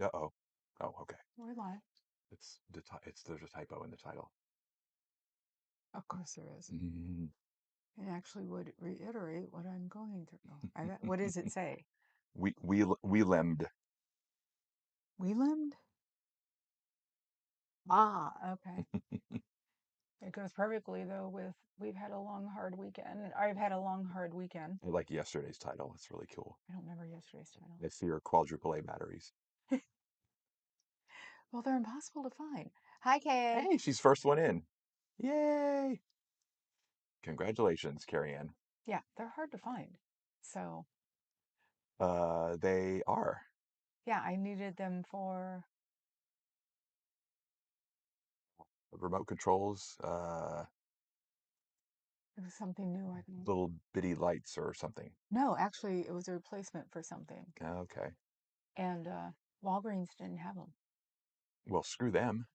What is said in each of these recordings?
Uh-oh. Oh, okay. We're live. There's a typo in the title. Of course there is. Mm. It actually would reiterate what I'm going through. What does it say? Weelemd. Weelemd? Ah, okay. It goes perfectly though with we've had a long hard weekend. I've had a long hard weekend. I like yesterday's title. It's really cool. I don't remember yesterday's title. I fear quadruple A batteries. Well, they're impossible to find. Hi, Kay. Hey, she's first one in. Yay! Congratulations, Carrie Ann. Yeah, they're hard to find. So, They are. yeah, I needed them for Remote controls, it was something new, I think. little bitty lights or something. No, actually, it was a replacement for something. Okay. And Walgreens didn't have them. Well, screw them.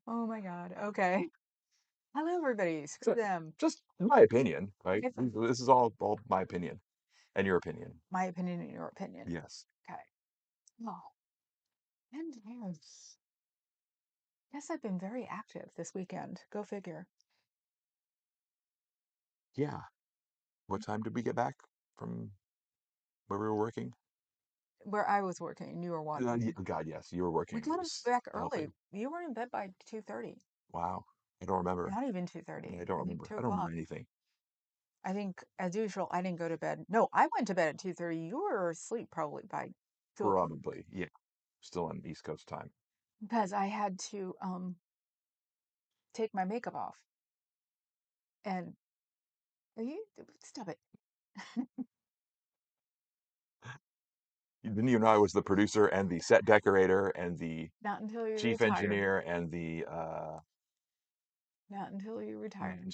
Oh my God. Okay. Hello, everybody. Screw So, them. just my opinion, right? It's This is all my opinion and your opinion. my opinion and your opinion. Yes. Okay. Oh, and yes. Yes, I've been very active this weekend. Go figure. Yeah. What time did we get back from where we were working? Where I was working, you were watching. God, yes, you were working. We It got was back the whole early. thing. You were in bed by 2:30. Wow. I don't remember. Not even I 2:30. don't I think remember. 2 I don't remember o'clock. anything. I think, as usual, I didn't go to bed. No, I went to bed at 2:30. You were asleep probably by 2 o'clock Probably. Yeah. Still on East Coast time. because I had to take my makeup off. And are you stop it? Didn't you know I was the producer and the set decorator and the Not until you chief retire. engineer and the Not until you retire. Yeah,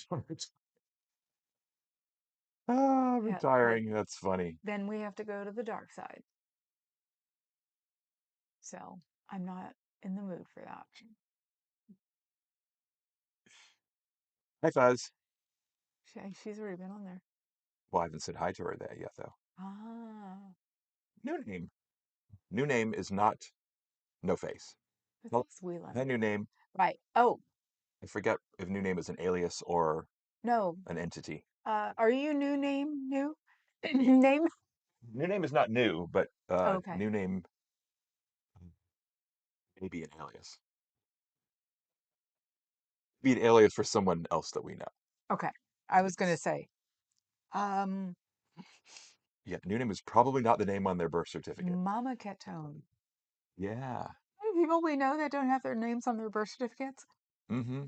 but retiring. That's funny. then we have to go to the dark side. So I'm not in the mood for that. Hi, Fuzz. She's already been on there. Well, I haven't said hi to her there yet, though. Ah, New name. New name is not No Face. it Well, says Weelemd. that new name, Right. Oh, I forget if new name is an alias or no. an entity. Are you new name? New? Name? New name is not new, but Okay. new name may be an alias. Be an alias for someone else that we know. Okay. I was going to Yes. say, um, Yeah, new name is probably not the name on their birth certificate. Mama Ketone. Yeah. People we know that don't have their names on their birth certificates? Mm-hmm.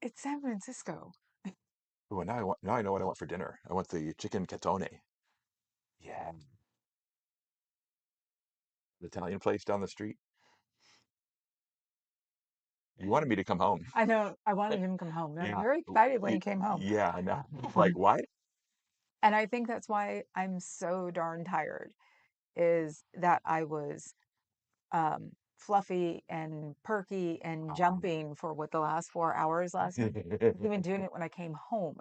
It's San Francisco. Well, now I know what I want for dinner. I want the chicken catone. Yeah. The Italian place down the street. You wanted me to come home. I know. I wanted him to come home. I was Yeah. very excited when he came home. Yeah, I know. Like, what? And I think that's why I'm so darn tired, is that I was fluffy and perky and jumping for what the last 4 hours last night. I was even doing it when I came home.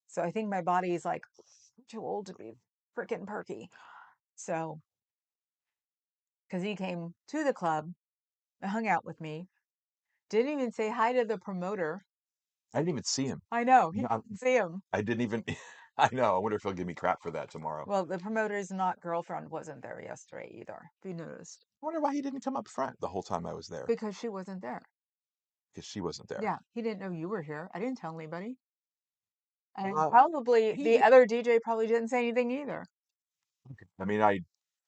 So I think my body's like, I'm too old to be freaking perky. So, because he came to the club, hung out with me, didn't even say hi to the promoter. I didn't even see him. I know, he No, didn't see him. I didn't even. I know. I wonder if he'll give me crap for that tomorrow. Well, the promoter's not girlfriend wasn't there yesterday either, if you noticed, I wonder why he didn't come up front the whole time I was there. because she wasn't there. Because she wasn't there. Yeah, he didn't know you were here. I didn't tell anybody. And Uh, probably the he. other DJ probably didn't say anything either. I mean, I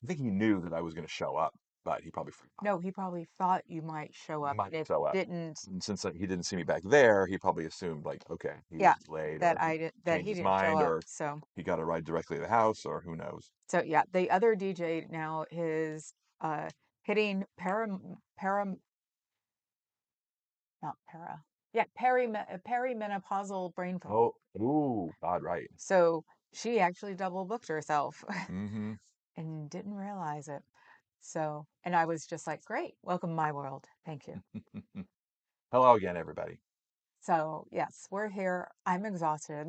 think he knew that I was going to show up, but he probably forgot. No, he probably thought you might show up, Might and if show up. didn't, And since he didn't see me back there, he probably assumed like, okay, yeah, he's late, or that he I did that changed he his didn't show mind, up. or So, he got a ride directly to the house, or who knows. so yeah, the other DJ now is hitting not para, yeah, perimenopausal brain fog. Oh, ooh, God, right. So she actually double booked herself Mm-hmm. and didn't realize it. So, and I was just like, great, welcome to my world. Thank you. Hello again, everybody. So, yes, we're here. I'm exhausted.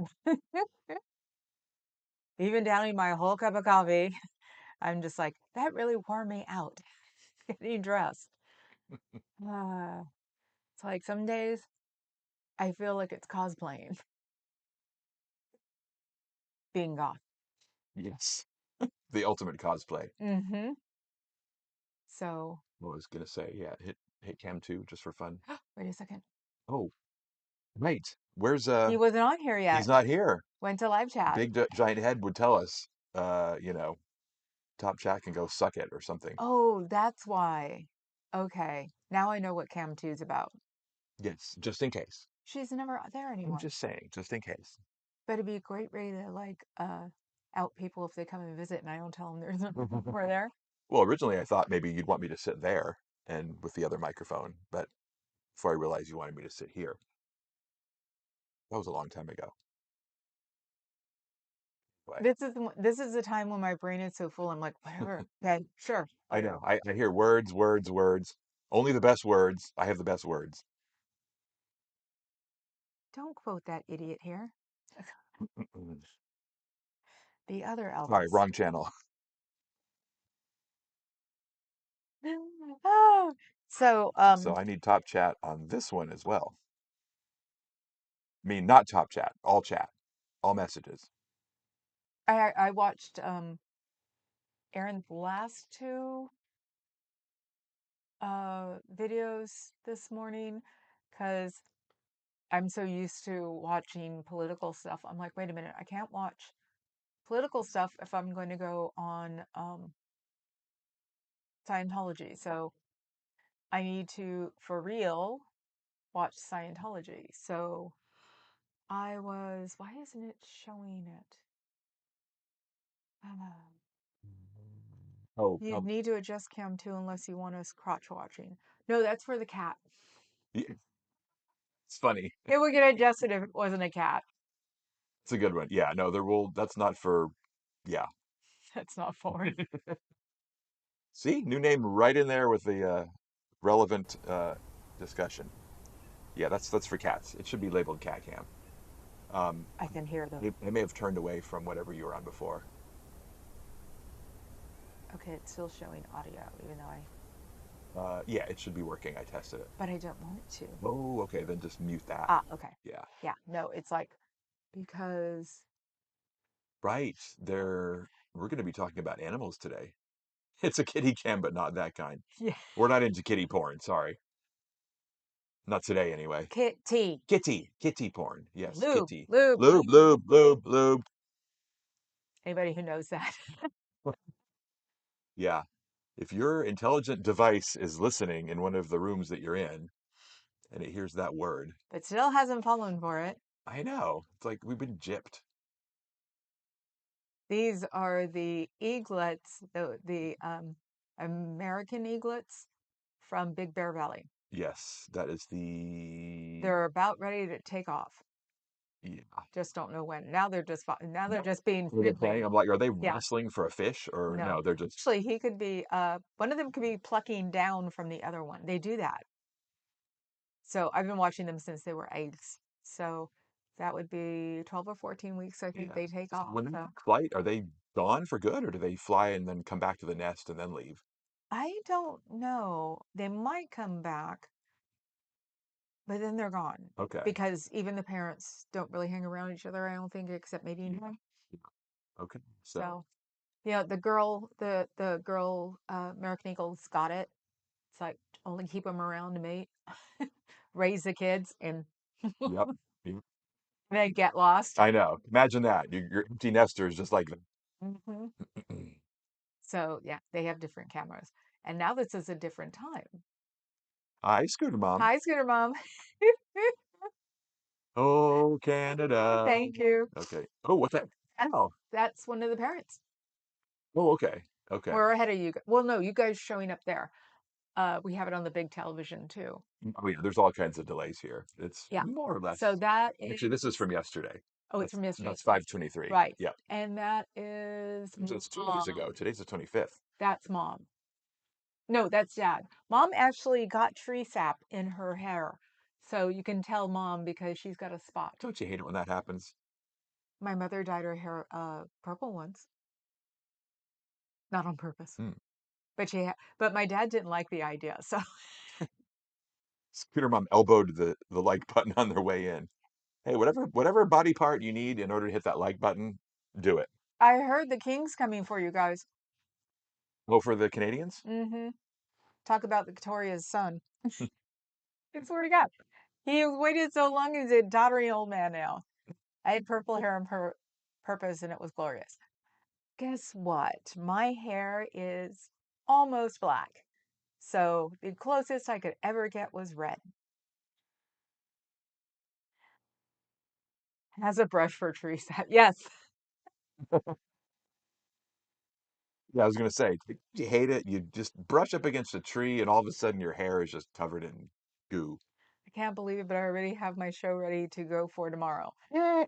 Even downing my whole cup of coffee. I'm just like, that really wore me out getting dressed. Uh, it's like some days I feel like it's cosplaying, being goth. Yes. The ultimate cosplay. Mm-hmm. So, What was gonna say? Yeah, hit cam 2 just for fun. wait a second. Oh, right. Where's He wasn't on here he's yet. not here. Went to live chat. Big giant head would tell us, you know, top chat can go suck it or something. Oh, that's why. Okay. Now I know what Cam 2's about. Yes, just in case. She's never there I'm anymore. just saying, just in case. But it'd be a great way to like out people if they come and visit and I don't tell them there's we're there. Well, originally I thought maybe you'd want me to sit there and with the other microphone, but before I realized you wanted me to sit here. That was a long time ago. But This is the time when my brain is so full. I'm like, whatever. Okay, sure. I know. I hear words, words, words. Only the best words. I have the best words. Don't quote that idiot here. The other Sorry, Elvis. wrong channel. Oh, so So I need top chat on this one as well. I mean, not top chat, all messages. I watched Aaron's last two videos this morning because I'm so used to watching political stuff. I'm like, wait a minute, I can't watch political stuff if I'm going to go on Scientology. So I need to, for real, watch Scientology. So why isn't it showing it? Oh, You need to adjust cam too unless you want us crotch watching. No, that's for the cat. yeah, it's funny. It would get adjusted if it wasn't a cat. It's a good one. Yeah, no, there will. That's not for. Yeah. That's not for. See, new name right in there with the relevant discussion. Yeah, that's for cats. It should be labeled cat cam. Um, I can hear them. I may have turned away from whatever you were on before. Okay, it's still showing audio, even though Yeah, it should be working. I tested it. but I don't want it to. Oh, okay. Then just mute that. Ah, okay. Yeah. Yeah, no, it's like because Right. We're going to be talking about animals today. It's a kitty cam, but not that kind. yeah, We're not into kitty porn. Sorry. Not today, anyway. kitty, Kitty porn. Yes, lube, kitty. lube. Lube, lube, lube, lube. Anybody who knows that, Yeah. If your intelligent device is listening in one of the rooms that you're in and it hears that word, but still hasn't fallen for it. I know. It's like we've been gypped. These are the eaglets, the American eaglets from Big Bear Valley. Yes, that is the. They're about ready to take off. Yeah. Just don't know when. Now they're No. just being Were they fiddly. playing? I'm like, are they Yeah, wrestling for a fish or no. no? They're just. Actually, he could be one of them could be plucking down from the other one. They do that. So I've been watching them since they were eggs. So that would be 12 or 14 weeks, I think Yeah. they take So off. when they So flight, are they gone for good or do they fly and then come back to the nest and then leave? I don't know. They might come back, but then they're gone Okay. because even the parents don't really hang around each other, I don't think, except maybe in Yeah. time. Okay. So, So, the girl, American Eagle's got it. It's like only keep them around to mate, raise the kids, and yep. Yep. then get lost. I know. Imagine that. Your empty nester is just like Hmm. that. So yeah, they have different cameras, and now this is a different time. Hi, Scooter Mom. Hi, Scooter Mom. Oh, Canada. Thank you. Okay. Oh, what's that? Oh. That's one of the parents. Oh, okay. Okay. We're ahead of you. Well, no, you guys showing up there. We have it on the big television too. Oh, yeah, there's all kinds of delays here. It's Yeah. more or So less. that is, Actually, this is from yesterday. oh, it's from yesterday. That's 5:23. Right. Yep. And that is So it's 2 days ago. Today's the 25th. That's mom. No, that's dad. Mom actually got tree sap in her hair. So you can tell mom because she's got a spot. Don't you hate it when that happens? My mother dyed her hair purple once. not on purpose. Hmm. But my dad didn't like the idea. So Scooter mom elbowed the like button on their way in. Hey, whatever body part you need in order to hit that like button, do it. I heard the king's coming for you guys. Well, for the Canadians, Mm-hmm. Talk about Victoria's son. I swear to God. He waited so long, he's a doddering old man now. I had purple hair on purpose and it was glorious. Guess what? My hair is almost black. So the closest I could ever get was red. Has a brush for tree sap. Yes. yeah, I was gonna say, you hate it. You just brush up against a tree, and all of a sudden your hair is just covered in goo. I can't believe it, but I already have my show ready to go for tomorrow.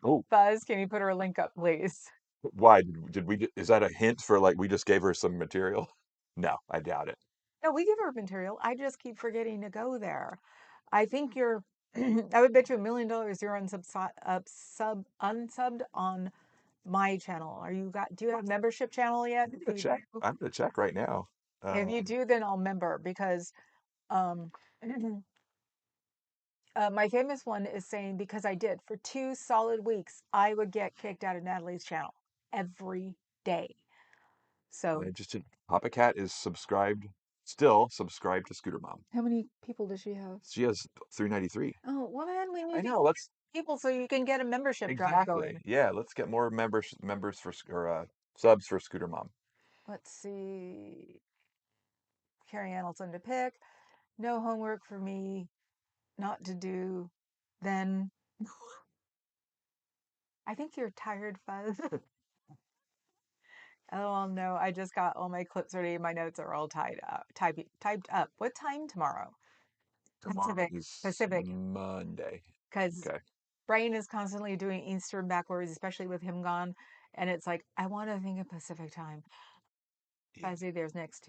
Oh, Buzz, can you put her link up, please? why did we? Is that a hint for like we just gave her some material? No, I doubt it. No, we give her material. I just keep forgetting to go there. I think you're, I would bet you $1 million you're unsubbed on my channel. Do you have membership channel yet? I'm gonna check. I'm gonna check right now. If you do, then I'll member because um, my famous one is saying because I did for 2 solid weeks, I would get kicked out of Natalie's channel every day. So Just Papa Cat is still subscribed to Scooter Mom. how many people does she have? She has 393. Oh, woman, we I need to know. Let's people so you can get a membership drive exactly. going. Yeah, let's get more members for or subs for Scooter Mom. Let's see. Carrie Annelson to pick. No homework for me not to do. Then I think you're tired, Fuzz. Oh no, I just got all my clips ready. My notes are all typed up. What time tomorrow? Tomorrow Pacific. is Pacific. Monday. Because Okay. brain is constantly doing Eastern backwards, especially with him gone. And it's like, I want to think of Pacific time. Fuzzy, there's next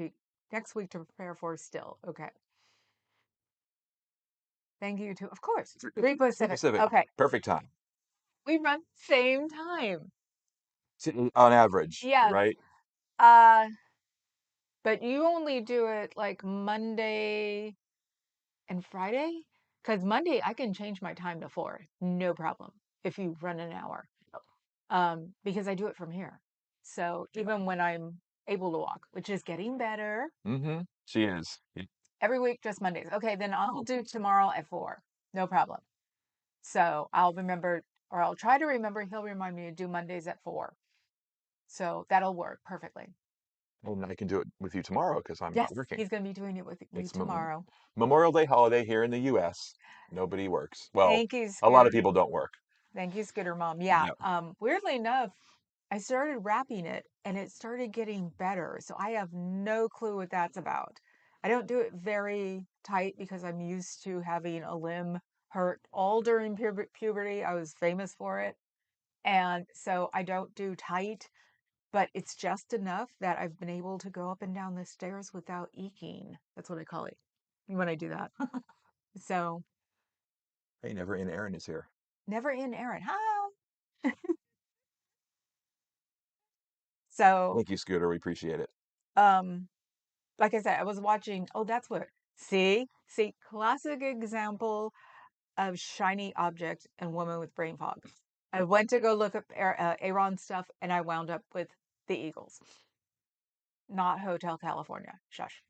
week to prepare for still. Okay. Thank you too. Of course. 3 Pacific. Pacific. Okay. Perfect time. We run same time. On average, Yes. right? Uh, but you only do it like Monday and Friday? Because Monday I can change my time to 4. No problem. If you run an hour. Because I do it from here. So even when I'm able to walk, which is getting better Mm-hmm. She is. every week, just Mondays. Okay, then I'll do tomorrow at 4. No problem. So I'll remember, or I'll try to remember. He'll remind me to do Mondays at 4. So that'll work perfectly. And I can do it with you tomorrow because I'm Yes, not working. he's going to be doing it with me It's tomorrow. Memorial Day holiday here in the U.S. Nobody works. Well, Thank you, a lot of Scooter. people don't work. Thank you, Scooter Mom. Yeah. Yeah. Weirdly enough, I started wrapping it and it started getting better. So I have no clue what that's about. I don't do it very tight because I'm used to having a limb hurt all during puberty. I was famous for it. And so I don't do tight, but it's just enough that I've been able to go up and down the stairs without eking. That's what I call it when I do that. So Hey, never in Aaron is here. never in Aaron. Hi. So Thank you, Scooter. We appreciate it. um like I said, I was watching. Oh, that's what. See, classic example of shiny object and woman with brain fog. I went to go look up Aaron stuff, and I wound up with the Eagles, not Hotel California. Shush.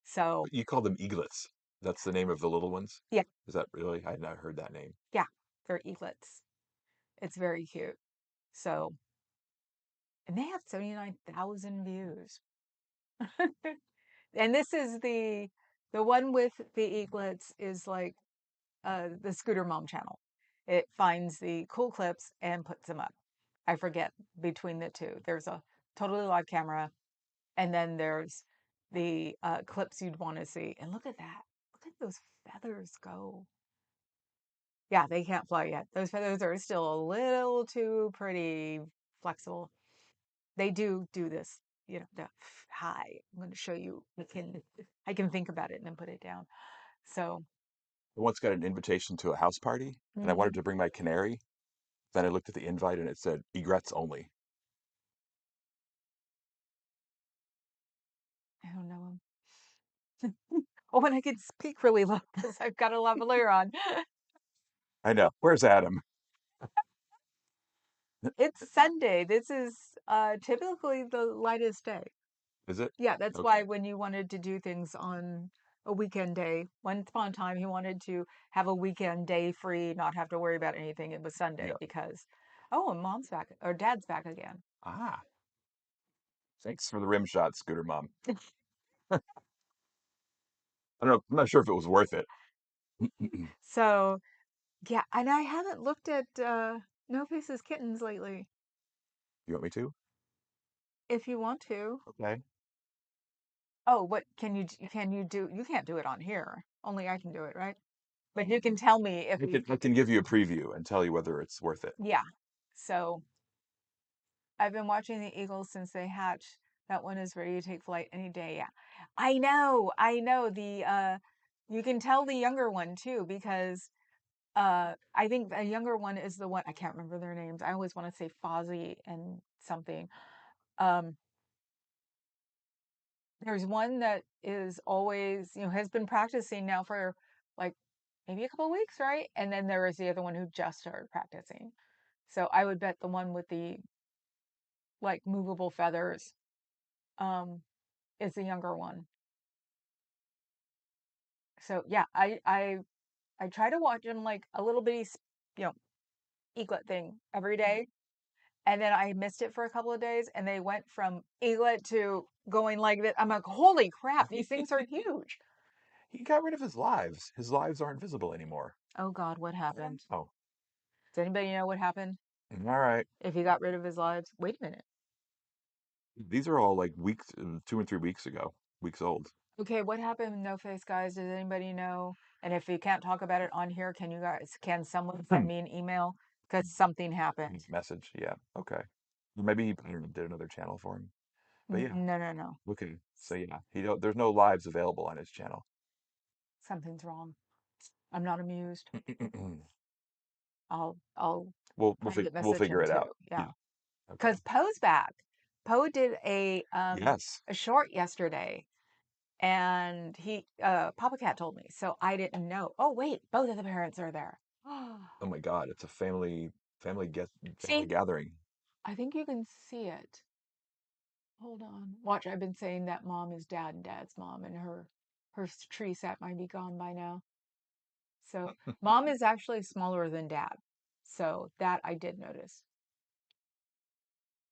So You call them eaglets. That's the name of the little ones. yeah, Is that really? I had not heard that name. yeah, they're eaglets. It's very cute. So, and they have 79,000 views. And this is the one with the eaglets is like the Scooter Mom channel. It finds the cool clips and puts them up. I forget between the two. There's a totally live camera, and then there's the clips you'd want to see. And look at that. Look at those feathers go. Yeah, they can't fly yet. Those feathers are still a little too pretty flexible. They do this, the hi. I'm going to show you. I can think about it and then put it down. So, I once got an invitation to a house party, and I wanted mhm. to bring my canary. Then I looked at the invite, and it said egrets only. I don't know him. Oh, and I can speak really low because I've got a lavalier on. I know. Where's Adam? It's Sunday. This is typically the lightest day. Is it? Yeah, that's Okay. why when you wanted to do things on a weekend day, once upon a time he wanted to have a weekend day free, not have to worry about anything. It was Sunday Yeah. because, oh, and mom's back or dad's back again. Ah, thanks for the rim shot, Scooter Mom. I don't know. I'm not sure if it was worth it. You So yeah, and I haven't looked at No Faces Kittens lately. want me to? If you want to. Okay. Oh, what can you do? You can't do it on here. Only I can do it, right? But you can tell me if you, I can give you a preview and tell you whether it's worth it. yeah. So I've been watching the Eagles since they hatched. That one is ready to take flight any day. Yeah. I know. You can tell the younger one too, because I think the younger one is the one I can't remember their names. I always want to say Fozzie and something. Um, there's one that is always, has been practicing now for like maybe a couple of weeks, right? And then there is the other one who just started practicing. So I would bet the one with the like movable feathers um is the younger one. So yeah, I try to watch them like a little bitty, you know, eaglet thing every day. And then I missed it for a couple of days and they went from eaglet to going like that. I'm like, holy crap, these things are huge. He got rid of his lives. His lives aren't visible anymore. Oh God, what happened? Oh, Does anybody know what happened all right. if he got rid of his lives? Wait a minute. These are all like weeks, 2 and 3 weeks ago, weeks old. Okay, what happened, No Face guys? Does anybody know? And if you can't talk about it on here, can someone send me an email? Because something happened. Message. Yeah. Okay. Maybe he did another channel for him. But yeah. No, no, no. Okay. So yeah, he don't. There's no lives available on his channel. Something's wrong. I'm not amused. I'll private We'll message figure him it too. out. Yeah. Yeah. Okay. Because Poe's back. Poe did Yes. a short yesterday and he Papa Cat told me. So I didn't know. Oh wait, both of the parents are there. Oh my God, it's a family See, gathering. I think you can see it. Hold on. Watch, I've been saying that mom is dad and dad's mom, and her tree sap might be gone by now. So mom is actually smaller than dad. So that I did notice.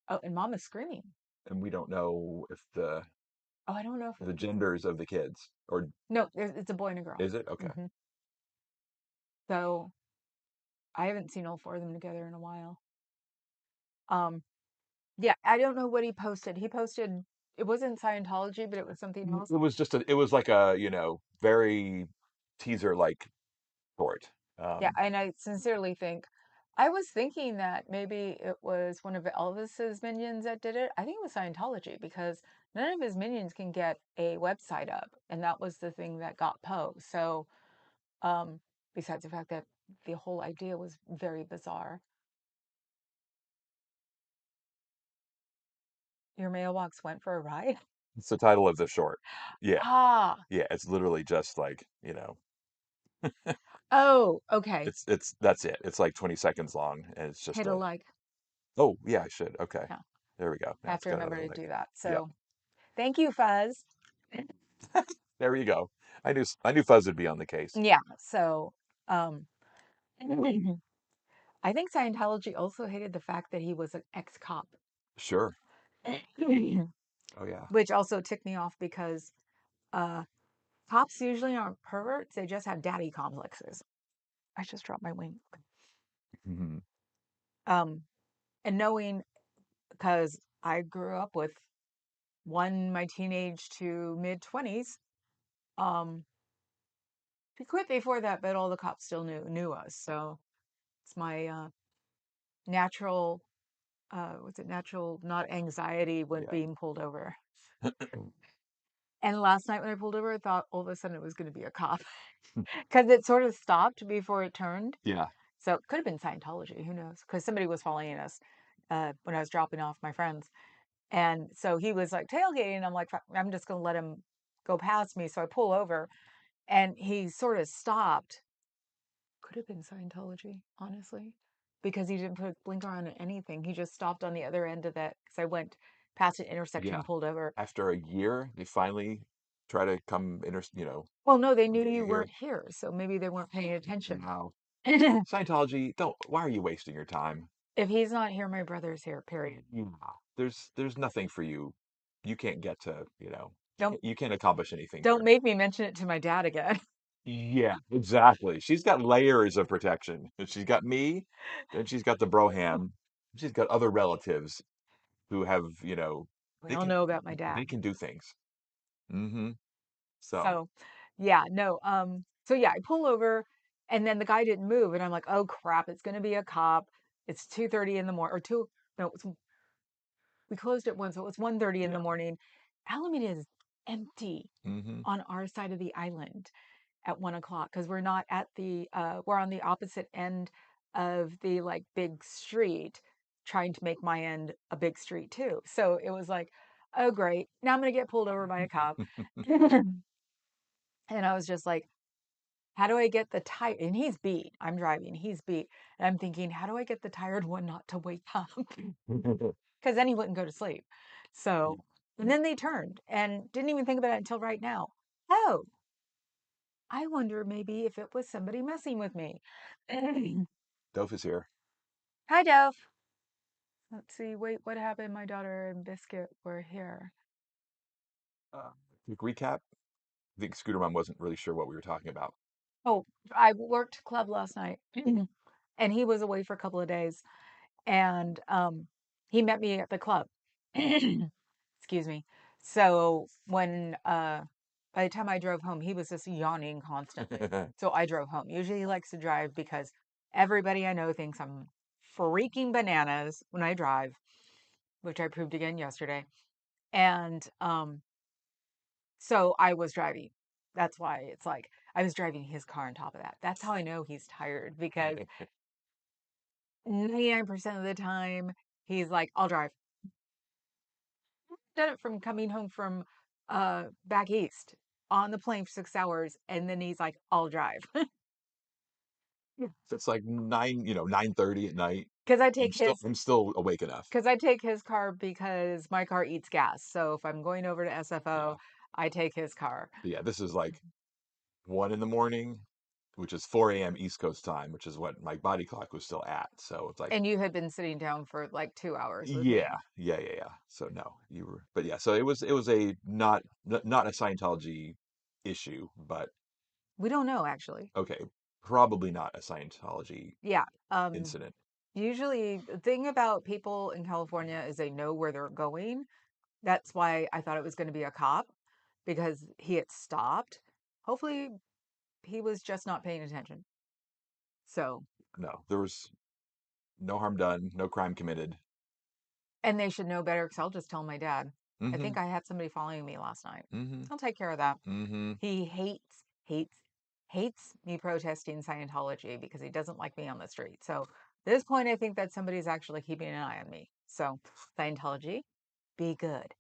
Oh, and mom is screaming. And we don't know if Oh, I don't know if the genders of the kids, or no, it's a boy and a girl. is it? Okay. hmm So I haven't seen all four of them together in a while. Um, yeah, I don't know what he posted. He posted it wasn't Scientology, but it was something else. It was like a, very teaser like short. Yeah, Um, and I sincerely think I was thinking that maybe it was one of Elvis's minions that did it. I think it was Scientology because none of his minions can get a website up, and that was the thing that got Poe. So, um, besides the fact that the whole idea was very bizarre. Your mailbox went for a ride? it's the title of the short. Yeah. Ah, Yeah. It's literally just like, oh, okay. it's that's it. It's like 20 seconds long, and it's just Hit a a, like. oh yeah, I should. Okay. Yeah, There we go. I Now have it's to got remember another to like. do that. Yep. So, thank you, Fuzz. There you go. I knew Fuzz would be on the case. Yeah, so, um, I think Scientology also hated the fact that he was an ex-cop, Sure. Oh yeah. which also ticked me off because uh, cops usually aren't perverts; they just have daddy complexes. I just dropped my wing. Mhm. Um, and knowing because I grew up with one my teenage to mid 20s. Um, he quit before that, but all the cops still knew us. So it's my natural, what's it? Natural, not anxiety when Yeah. being pulled over. And last night when I pulled over, I thought all of a sudden it was going to be a cop because it sort of stopped before it turned. Yeah. So it could have been Scientology. Who knows? Because somebody was following us when I was dropping off my friends. And so he was like tailgating. And I'm like, I'm just going to let him go past me. So I pull over and he sort of stopped. Could have been Scientology, honestly, because he didn't put a blinker on or anything. He just stopped on the other end of that because I went past an intersection, Yeah. pulled over. After a year, they finally try to come Well, no, they knew get you you here. weren't here. So maybe they weren't paying attention. Wow. Scientology, don't, why are you wasting your time? If he's not here, my brother's here, period. Yeah. There's nothing for you. You can't get to, Don't you can't accomplish anything don't here. make me mention it to my dad again. Yeah, exactly. She's got layers of protection. She's got me, then she's got the Broham. She's got other relatives who have, We they all can know about my dad. they can do things. Mm-hmm. So, So, yeah, no. So yeah, I pull over and then the guy didn't move and I'm like, "Oh crap, it's going to be a cop. It's 2:30 in the morning or 2 no, we closed at 1, so it was 1:30 in the yeah. morning. Alameda is empty Mm-hmm. on our side of the island at 1 o'clock because we're not at we're on the opposite end of the like big street, trying to make my end a big street too. So it was like, oh great, now I'm gonna get pulled over by a cop. And I was just like, how do I get the tired? And he's beat. I'm driving. He's beat. And I'm thinking, how do I get the tired one not to wake up? Because then he wouldn't go to sleep. So, and then they turned and didn't even think about it until right now. Oh, I wonder maybe if it was somebody messing with me. Doph is here. Hi, Dove. Let's see. Wait, what happened? My daughter and Biscuit were here. Uh, Quick recap. I think Scooter Mom wasn't really sure what we were talking about. Oh, I worked club last night and he was away for a couple of days. And he met me at the club. Excuse me. So when by the time I drove home, he was just yawning constantly. So I drove home. Usually he likes to drive because everybody I know thinks I'm freaking bananas when I drive, which I proved again yesterday. And so I was driving. That's why it's like I was driving his car on top of that. That's how I know he's tired because 99% of the time he's like, I'll drive. Done it from coming home from back east on the plane for 6 hours, and then he's like, "I'll drive," So it's like 9:30 at night. because I I'm take still his I'm still awake enough. because I take his car because my car eats gas. So if I'm going over to SFO, Yeah. I take his car. Yeah, this is like 1 in the morning, which is 4 a.m. East Coast time, which is what my body clock was still at. So it's like, And you had been sitting down for like 2 hours with me. yeah, yeah, yeah, yeah. So no, you were, but yeah, so it was a not a Scientology issue, but We don't know actually. okay, probably not a Scientology Yeah. incident. Usually the thing about people in California is they know where they're going. That's why I thought it was going to be a cop because he had stopped. Hopefully he was just not paying attention. So, No, there was no harm done, no crime committed. and they should know better because I'll just tell my dad. I Mm-hmm. think I had somebody following me last night. Mm-hmm. I'll take care of that. Mm-hmm. He hates me protesting Scientology because he doesn't like me on the street. So, at this point, I think that somebody's actually keeping an eye on me. So, Scientology, be good,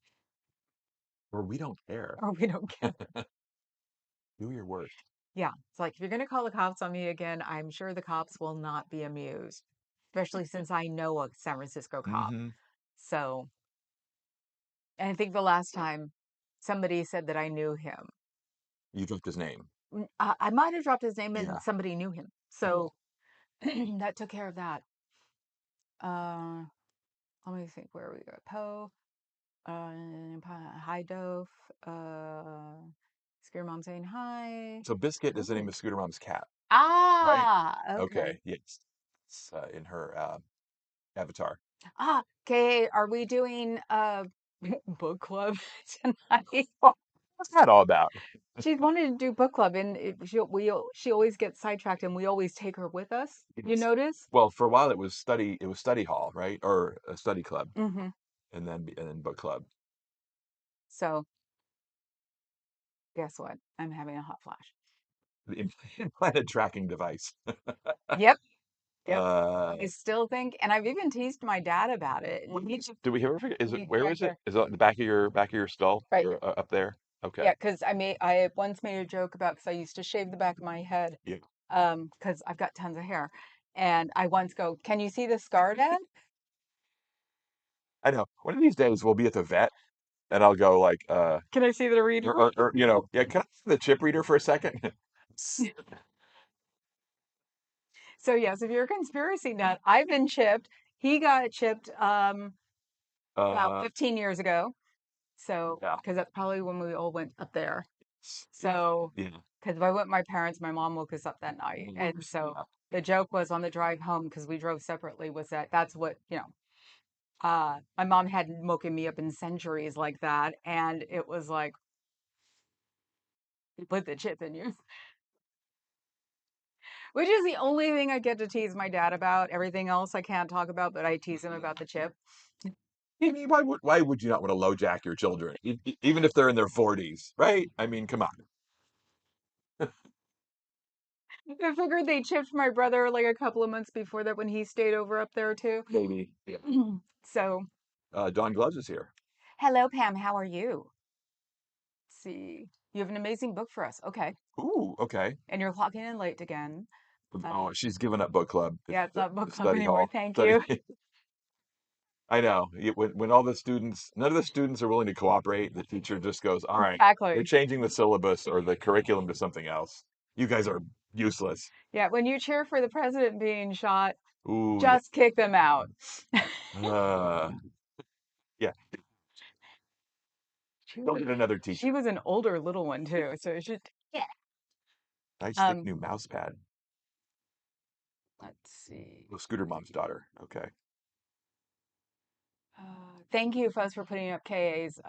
Or we don't care. or we don't care. Do your worst. Yeah. It's like if you're going to call the cops on me again, I'm sure the cops will not be amused, especially since I know a San Francisco cop. Mm-hmm. So, and I think the last time somebody said that I knew him. You dropped his name. I might have dropped his name and Yeah. somebody knew him. So that took care of that. Uh, Let me think where we go. Poe, hi Dove, Scare Mom saying hi. So Biscuit is the name Ooh. of Scooter Mom's cat, right? Ah, okay. Okay. Yes. It's in her avatar. Ah, okay. Are we doing book club tonight? What's that all about? She's wanted to do book club, and she always gets sidetracked, and we always take her with us. You Yes. notice? Well, for a while it was study hall, right? Or a study club, Mm-hmm. and then book club. So guess what? I'm having a hot flash. The implanted tracking device. Yep. Yep. Uh, I still think, and I've even teased my dad about it, what and he is, just, do we ever forget? Is it where right is it? here, Is it on the back of your skull right or here. up there? Okay. Yeah, because I once made a joke about, because I used to shave the back of my head, Yeah. because I've got tons of hair, and I once go, "Can you see the scar, Dad? I know. One of these days we'll be at the vet and I'll go like, Can I see the reader?" yeah, can I see the chip reader for a second? So yes, if you're a conspiracy nut, I've been chipped. He got chipped about Uh, 15 years ago. So, yeah. because that's probably when we all went up there. So, Yeah. because if I went with my parents, my mom woke us up that night. And so Yeah. the joke was on the drive home, because we drove separately, was that that's what, my mom hadn't woken me up in centuries like that. And it was like, "We put the chip in you," which is the only thing I get to tease my dad about. Everything else I can't talk about, but I tease him about the chip. I mean, why would you not want to LoJack your children, even if they're in their 40s, right? I mean, come on. I figured they chipped my brother like a couple of months before that when he stayed over up there too. Maybe. Yeah. So, Don Gloves is here. hello, Pam. How are you? Let's see. You have an amazing book for us. Okay. Ooh, okay. And you're clocking in late again. Oh, Uh, she's given up book club. It's yeah, it's not book the club study anymore. hall. Thank Study. you. I know. When all the students, none of the students are willing to cooperate, the teacher just goes, "All right, we're Exactly. changing the syllabus or the curriculum to something else. You guys are useless." Yeah, when you cheer for the president being shot, Ooh, yeah. just kick them out. Uh, yeah. She Don't was get another she teacher. was an older little one too, so it's just yeah. Nice thick Um, new mouse pad. let's see. Oh, Scooter Mom's daughter. Okay. Thank you, Fuzz, for putting up KA's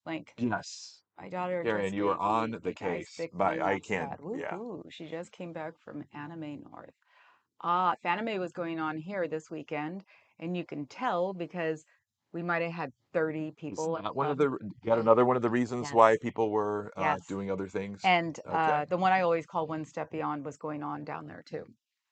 link. Yes. My daughter Darian, just you are gave on me the a nice case. big new But I mouse can, pad. yeah. Woohoo! She just came back from Anime North. Ah, Fanime was going on here this weekend, and you can tell because we might have had 30 Is people at that the one of club. the, yet another one of the reasons Yes, why people were yes. doing other things? And Okay. the one I always call One Step Beyond was going on down there too.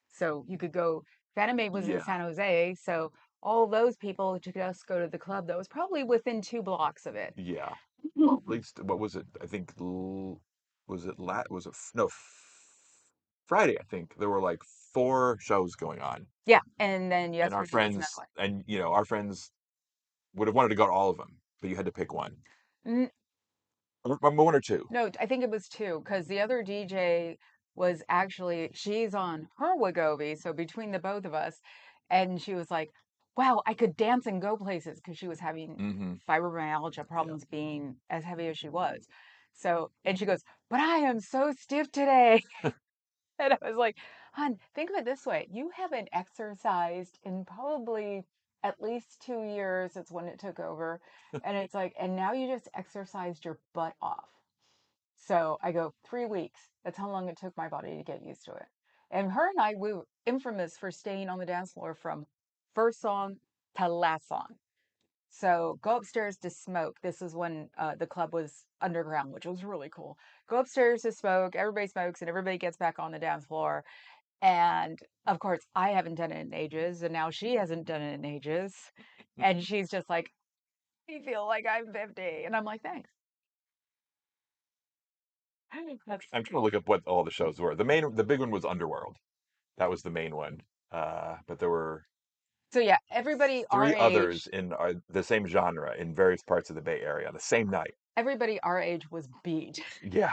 So you could go, Fanime was in Yeah. San Jose, so all those people to just go to the club that was probably within 2 blocks of it. Yeah. Well, at least, what was it? I think, was it, no, Friday, I think. There were like 4 shows going on. Yeah, and then And our yesterday was friends, another and our friends would have wanted to go to all of them, but you had to pick one. one. Or one or two. No, I think it was two because the other DJ was actually, she's on her Wegovy. So between the both of us, and she was like, wow, I could dance and go places because she was having Mm-hmm. fibromyalgia Yeah. problems being as heavy as she was. So, and she goes, but I am so stiff today. And I was like, hon, think of it this way. You haven't exercised in probably at least 2 years. It's when it took over. And it's like, and now you just exercised your butt off. So I go 3 weeks. That's how long it took my body to get used to it. And her and I, we were infamous for staying on the dance floor from first song to last song. So go upstairs to smoke. This is when the club was underground, which was really cool. Go upstairs to smoke. Everybody smokes and everybody gets back on the dance floor. And of course, I haven't done it in ages. And now she hasn't done it in ages. And she's just like, I feel like I'm 50. And I'm like, thanks. That's I'm trying to look up what all the shows were. The big one was Underworld. That was the main one. But there were So yeah, everybody our 3 others age, in the same genre in various parts of the Bay Area the same night. everybody our age was beat. Yeah.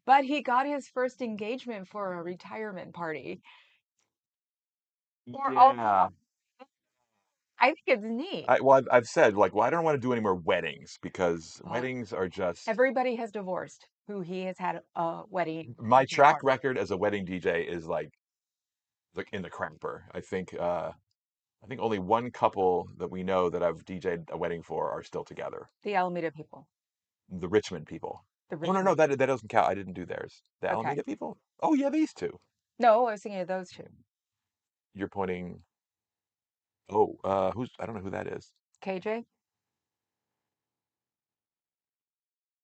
But he got his first engagement for a retirement party. Or all Yeah. I think it's neat. I've said like, well, I don't want to do any more weddings because Uh, weddings are just everybody has divorced who he has had a wedding my track for. record as a wedding DJ is like in the crapper. I think only one couple that we know that I've DJed a wedding for are still together. The Alameda people. The Richmond people. The Oh no, Richmond. that doesn't count. I didn't do theirs. The Okay. Alameda people? Oh yeah, these two. No, I was thinking of those two. You're pointing. Oh, who's? I don't know who that is. KJ?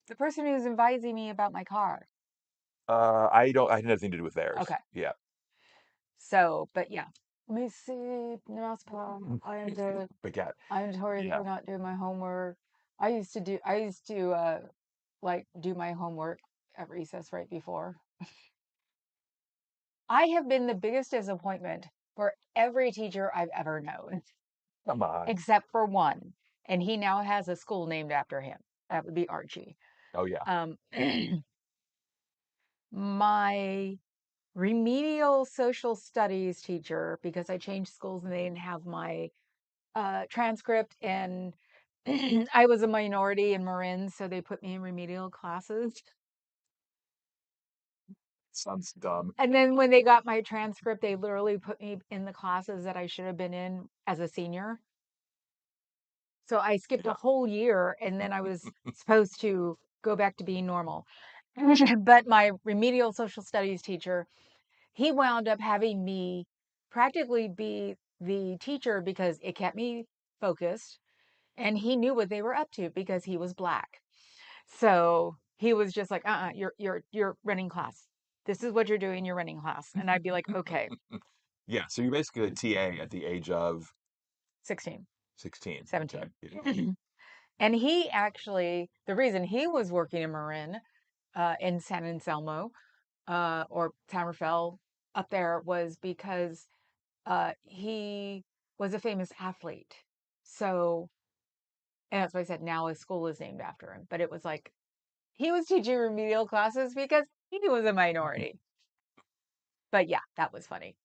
The person who's advising me about my car. I don't. I had nothing to do with theirs. Okay. Yeah. So, but yeah. Let me see. Big cat. I'm notorious Yeah. for not doing my homework. I used to like do my homework at recess right before. I have been the biggest disappointment for every teacher I've ever known, Come on. except for one. And he now has a school named after him. That would be Archie. Oh yeah. Um, my remedial social studies teacher, because I changed schools and they didn't have my transcript, and I was a minority in Marin, so they put me in remedial classes. Sounds dumb. And then when they got my transcript, they literally put me in the classes that I should have been in as a senior. So I skipped a Yeah. whole year and then I was supposed to go back to being normal. But my remedial social studies teacher, he wound up having me practically be the teacher because it kept me focused and he knew what they were up to because he was black. So he was just like, you're running class. This is what you're doing, you're running class. And I'd be like, okay, Yeah. So you're basically a TA at the age of 16, 16. Okay. 17. Yeah. And he actually, the reason he was working in Marin, in San Anselmo, or San Rafael up there was because he was a famous athlete. So, and that's why I said now his school is named after him. But it was like he was teaching remedial classes because he was a minority. But yeah, that was funny.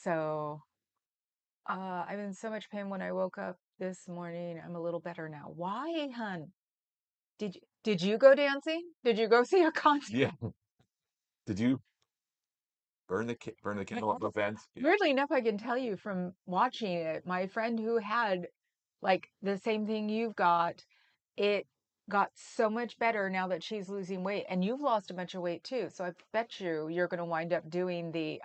So, I'm in so much pain when I woke up this morning. I'm a little better now. Why, hun? Did you go dancing? Did you go see a concert? Yeah. Did you burn the candle at both ends? Yeah. Weirdly enough, I can tell you from watching it, my friend who had like the same thing you've got, it got so much better now that she's losing weight. And you've lost a bunch of weight too. So I bet you're going to wind up doing the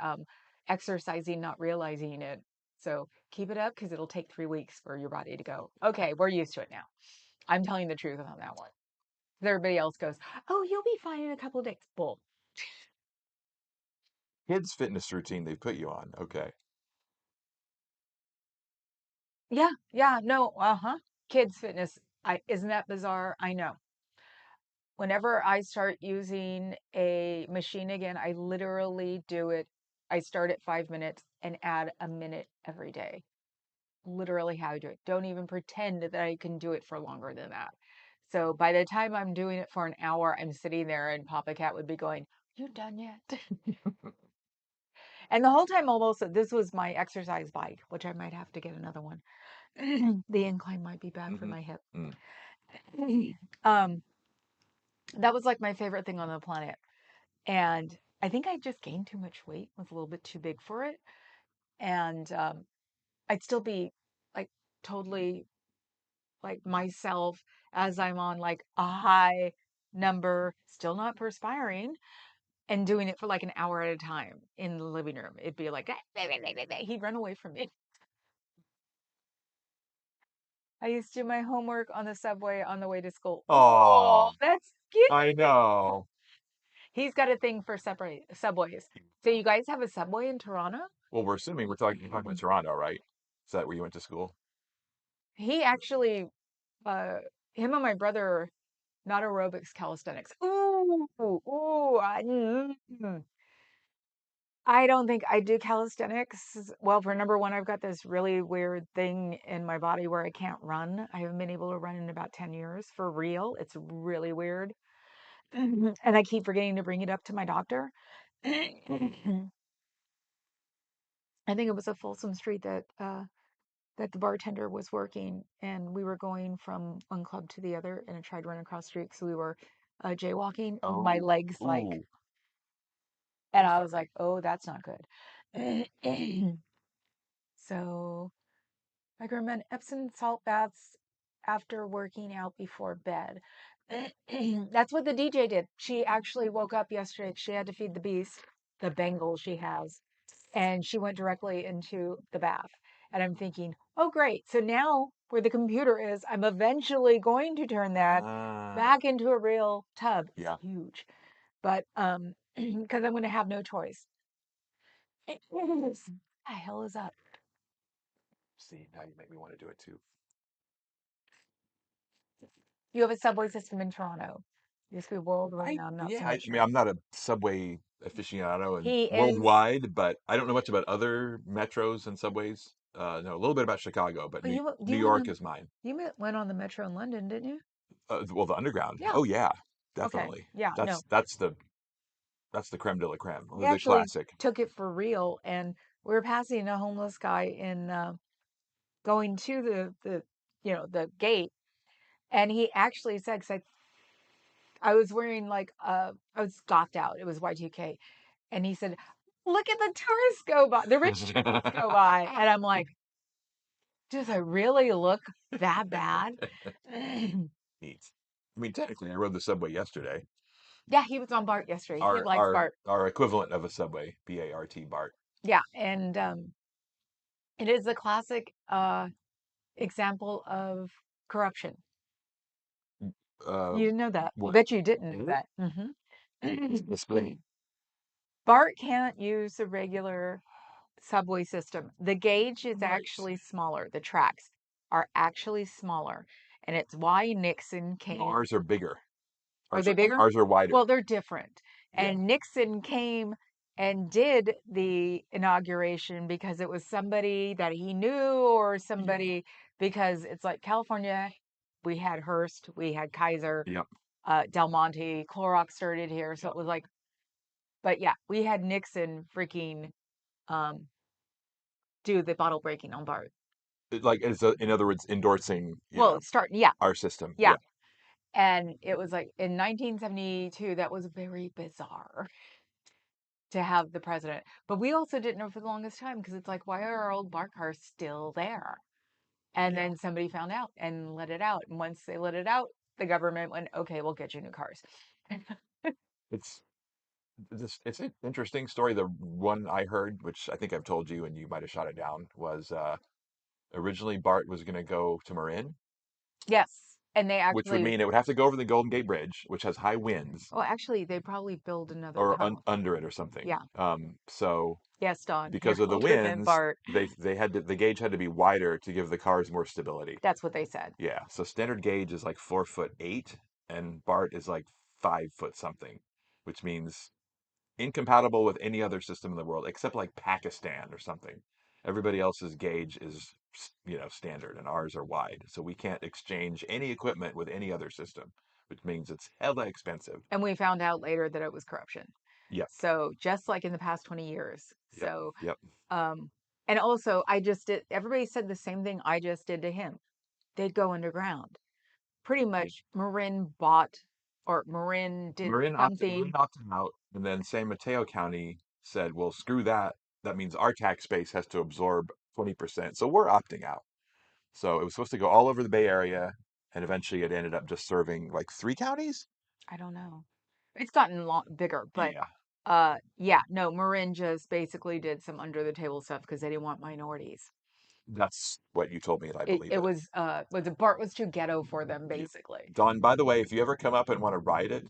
exercising, not realizing it. So keep it up because it'll take 3 weeks for your body to go, okay, we're used to it now. I'm telling the truth on that one. Everybody else goes, oh, you'll be fine in a couple of days. Bull. Kids fitness routine they put you on. Okay. Yeah, yeah, no, uh-huh. Kids fitness. Isn't that bizarre? I know. Whenever I start using a machine again, I literally do it. I start at 5 minutes and add a minute every day. Literally how I do it. Don't even pretend that I can do it for longer than that. So by the time I'm doing it for an hour, I'm sitting there and Papa Cat would be going, you done yet? And the whole time almost, this was my exercise bike, which I might have to get another one. The incline might be bad for Mm-hmm. my hip. Mm. Um, that was like my favorite thing on the planet. And I think I just gained too much weight, was a little bit too big for it. And I'd still be like totally like myself as I'm on like a high number, still not perspiring, and doing it for like an hour at a time in the living room. It'd be like, he'd run away from me. I used to do my homework on the subway on the way to school. Oh, Oh, that's cute. I know. He's got a thing for subways. So you guys have a subway in Toronto? Well, we're assuming we're talking about Toronto, right? Is that where you went to school? He actually, uh, him and my brother, not aerobics, calisthenics. Ooh, ooh, I don't think I do calisthenics. Well, for number one, I've got this really weird thing in my body where I can't run. I haven't been able to run in about 10 years for real. It's really weird. And I keep forgetting to bring it up to my doctor. I think it was a Folsom Street that the bartender was working, and we were going from one club to the other, and I tried to run across the street, so we were jaywalking. My Oh, legs like, ooh. and I was like, "Oh, that's not good." So I recommend Epsom salt baths after working out before bed. That's what the DJ did. She actually woke up yesterday. She had to feed the beast, the Bengal she has, and she went directly into the bath. And I'm thinking, oh, great. So now where the computer is, I'm eventually going to turn that Ah, back into a real tub. It's yeah. huge, but because I'm going to have no choice. What the hell is up? See, now you make me want to do it too. You have a subway system in Toronto. Used to be worldwide, now not so I much mean, now. I'm not a subway aficionado and He is, worldwide, but I don't know much about other metros and subways. Know a little bit about Chicago, but but New you went York on is mine. went on the metro in London, didn't you? Well, the underground. Yeah. Oh yeah, Okay. definitely. Yeah, no. That's the creme de la creme, We the actually classic. took it for real, and we were passing a homeless guy in going to the gate, and he actually said, because I was wearing like I was gocked out. It was Y2K, and he said, "Look at the tourists go by, the rich tourists go by," and I'm like, "Does I really look that bad?" Neat. I mean, technically, I rode the subway yesterday. Yeah, he was on Bart yesterday. He Our likes our Bart. our equivalent of a subway, BART, BART. Yeah, and it is a classic example of corruption. Uh, You didn't know that. I what? bet you didn't know that. Explain. Bart can't use the regular subway system. The gauge is Right. actually smaller. The tracks are actually smaller. And it's why Nixon No, came. ours are bigger. Are they bigger? Ours are wider. Well, they're different. Yeah. And Nixon came and did the inauguration because it was somebody that he knew or somebody, because it's like California, we had Hearst, we had Kaiser, Yep. Del Monte, Clorox started here. So Yep. it was like, but yeah, we had Nixon freaking um, do the bottle breaking on Bart. Like, in other words, endorsing, Well, start, yeah, our system. yeah. Yep. And it was like in 1972, that was very bizarre to have the president. But we also didn't know for the longest time because it's like, why are our old bar cars still there? And Yeah. then somebody found out and let it out. And once they let it out, the government went, okay, we'll get you new cars. It's it's an interesting story. The one I heard, which I think I've told you, and you might have shot it down, was originally Bart was going to go to Marin, Yes. And they which would actually, mean it would have to go over the Golden Gate Bridge, which has high winds, well, actually, they probably build another or tunnel. under it or something. Yeah. So Yes, Don, because you're of the older than winds, Bart. they had to, the gauge had to be wider to give the cars more stability. That's what they said. Yeah. So standard gauge is like 4'8", and Bart is like 5 foot something, which means incompatible with any other system in the world except like Pakistan or something. Everybody else's gauge is, standard, and ours are wide. So we can't exchange any equipment with any other system, which means it's hella expensive. And we found out later that it was corruption. Yep. So just like in the past 20 years. Yep. So, Yep. um, and also I just did, everybody said the same thing I just did to him. They'd go underground. Pretty Yeah. much Marin bought or Marin did Marin something. opted out, and then San Mateo County said, "Well, screw that. That means our tax base has to absorb 20%." So we're opting out. So it was supposed to go all over the Bay Area, and eventually it ended up just serving like 3 counties. I don't know. It's gotten a lot bigger, but Yeah, yeah, no, Marin just basically did some under the table stuff because they didn't want minorities. that's what you told me, and I It believe it it. was the Bart was too ghetto for them You, basically. Don, by the way, if you ever come up and want to ride it,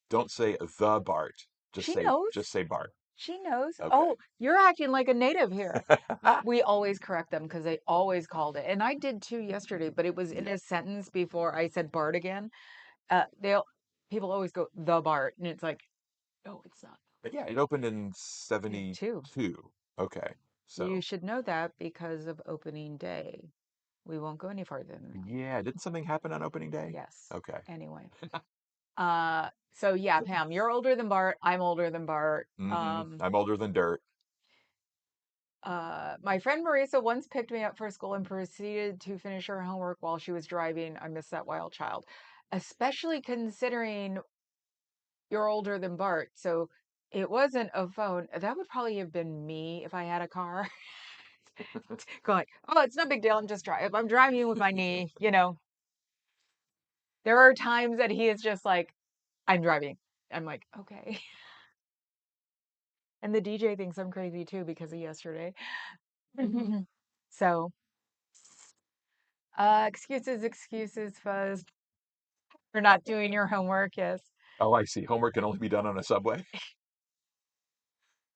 don't say the Bart. She Just knows. say Bart. She knows. Okay. Oh, you're acting like a native here. We always correct them because they always called it. And I did too yesterday, but it was in Yeah. a sentence before I said Bart again. They'll People always go the Bart, and it's like, no, it's not. But yeah, it opened in Two. 72. Okay. You So, should know that because of opening day. We won't go any farther than that. yeah, didn't something happen on opening day? Yes. Okay. Anyway. So yeah, Pam, you're older than Bart. I'm older than Bart. I'm older than dirt. My friend Marisa once picked me up for school and proceeded to finish her homework while she was driving. I miss that wild child, especially considering you're older than Bart. So it wasn't a phone. That would probably have been me if I had a car. Going, oh, it's no big deal. I'm just driving. I'm driving with my knee. There are times that he is just like, I'm driving. I'm like, okay. And the DJ thinks I'm crazy too because of yesterday. So, excuses, Fuzz, for not doing your homework. Yes. Oh, I see. Homework can only be done on a subway.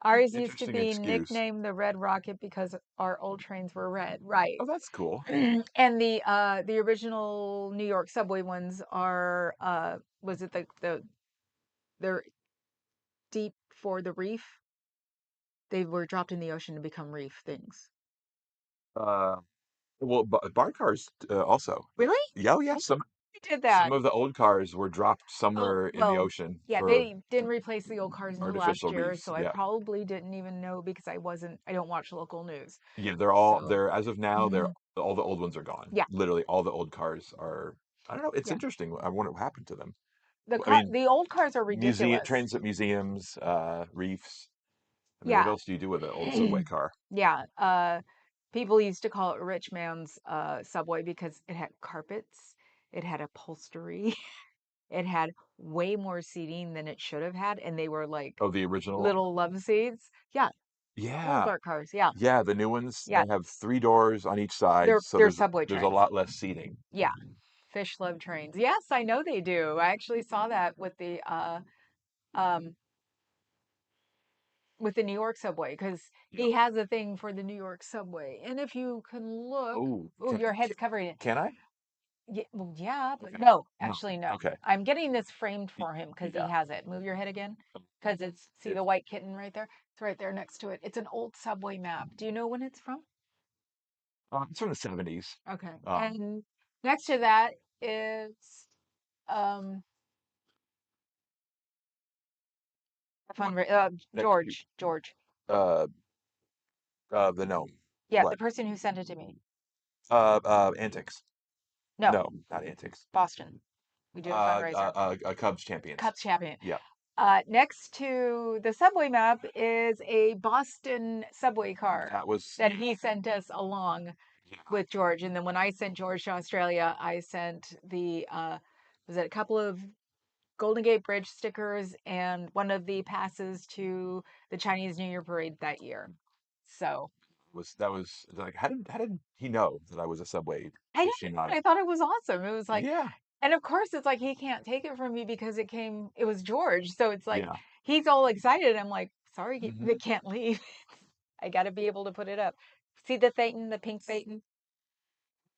Ours used to Interesting be excuse. nicknamed the Red Rocket because our old trains were red. Right. Oh, that's cool. And the original New York subway ones are was it they're deep for the reef? They were dropped in the ocean to become reef things. Uh, well, bar cars also. Really? Yeah, oh, yeah. I did Some that. of the old cars were dropped Oh, somewhere in the well, ocean yeah, for they didn't replace the old cars until last artificial year, reefs. so I Yeah, probably didn't even know because I don't watch local news. yeah. So, They're as of now. They're mhm, all the old ones are gone. yeah, Literally, all the old cars are. I don't know. It's yeah. interesting. I wonder what happened to them. I The mean, the old cars are museum ridiculous. trains at museums, reefs. I mean, what Yeah. else do you do with an old subway car? Yeah. People used to call it rich man's subway because it had carpets, it had upholstery, it had way more seating than it should have had, and they were like Oh, the original. little love seats. Yeah, old Yeah, art cars. Yeah, yeah. The new ones yeah. they have three doors on each side, so They're subway there's a trains. lot less seating. Yeah, fish love trains. Yes, I know they do. I actually saw that um with the New York subway because Yep. he has a thing for the New York subway. And if you can look, Oh, oh, your head's covering it. can I? Yeah, well, yeah, but Okay. no, No. actually, no. Okay. I'm getting this framed Y- for him because he Yeah. has it. Move your head again. Because see It, the white kitten right there? It's right there next to it. It's an old subway map. Do you know when it's from? it's from the 70s. Okay. Um, And next to that is um a what next? George. Uh, the gnome. Yeah, the What? person who sent it to me. Antics. No, No, not antics. Boston. We did a fundraiser. Cubs champions. Cubs champion. Yeah, Next to the subway map is a Boston subway car that was. that he sent us along Yeah, with George. And then when I sent George to Australia, I sent was it a couple of Golden Gate Bridge stickers and one of the passes to the Chinese New Year parade that year. So was that was like how did he know that I was a Subway I didn't, aficionado? I thought it was awesome. It was like, Yeah, and of course, it's like he can't take it from me because it was George. So it's like yeah. he's all excited. I'm like, sorry, they Hmm. can't leave. I got to be able to put it up. See the Phaeton, the pink Phaeton?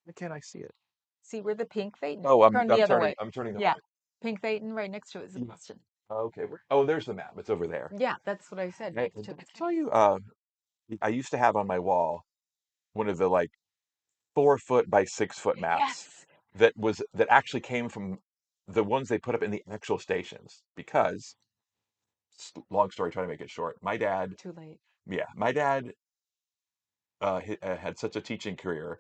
Why can't I see it? See where the pink Phaeton? Oh, Turn the other way. I'm turning the Yeah. way. Pink Phaeton right next to it is a Yeah. Boston. Okay. Oh, there's the map. It's over there. Yeah, that's what I said Hey, next to did I the tell you? I used to have on my wall one of the like 4 foot by 6 foot maps Yes. that actually came from the ones they put up in the actual stations because long story trying to make it short my dad Too late. yeah my dad had such a teaching career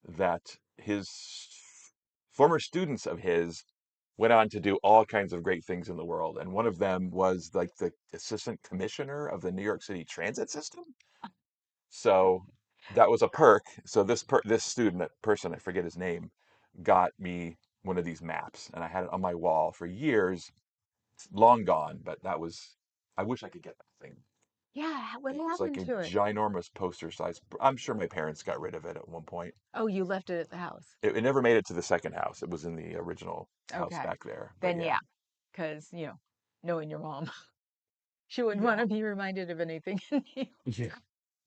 that his former students of his went on to do all kinds of great things in the world and one of them was like the assistant commissioner of the New York City transit system. So that was a perk. So this student, that person, I forget his name, got me one of these maps, and I had it on my wall for years. It's long gone, but that was. I wish I could get that thing. Yeah, what It was like happened a to it? ginormous poster size. I'm sure my parents got rid of it at one point. Oh, you left it at the house. It never made it to the second house. It was in the original house Okay. back there. But Then yeah, yeah, because, knowing your mom, she wouldn't want yeah, to be reminded of anything. yeah.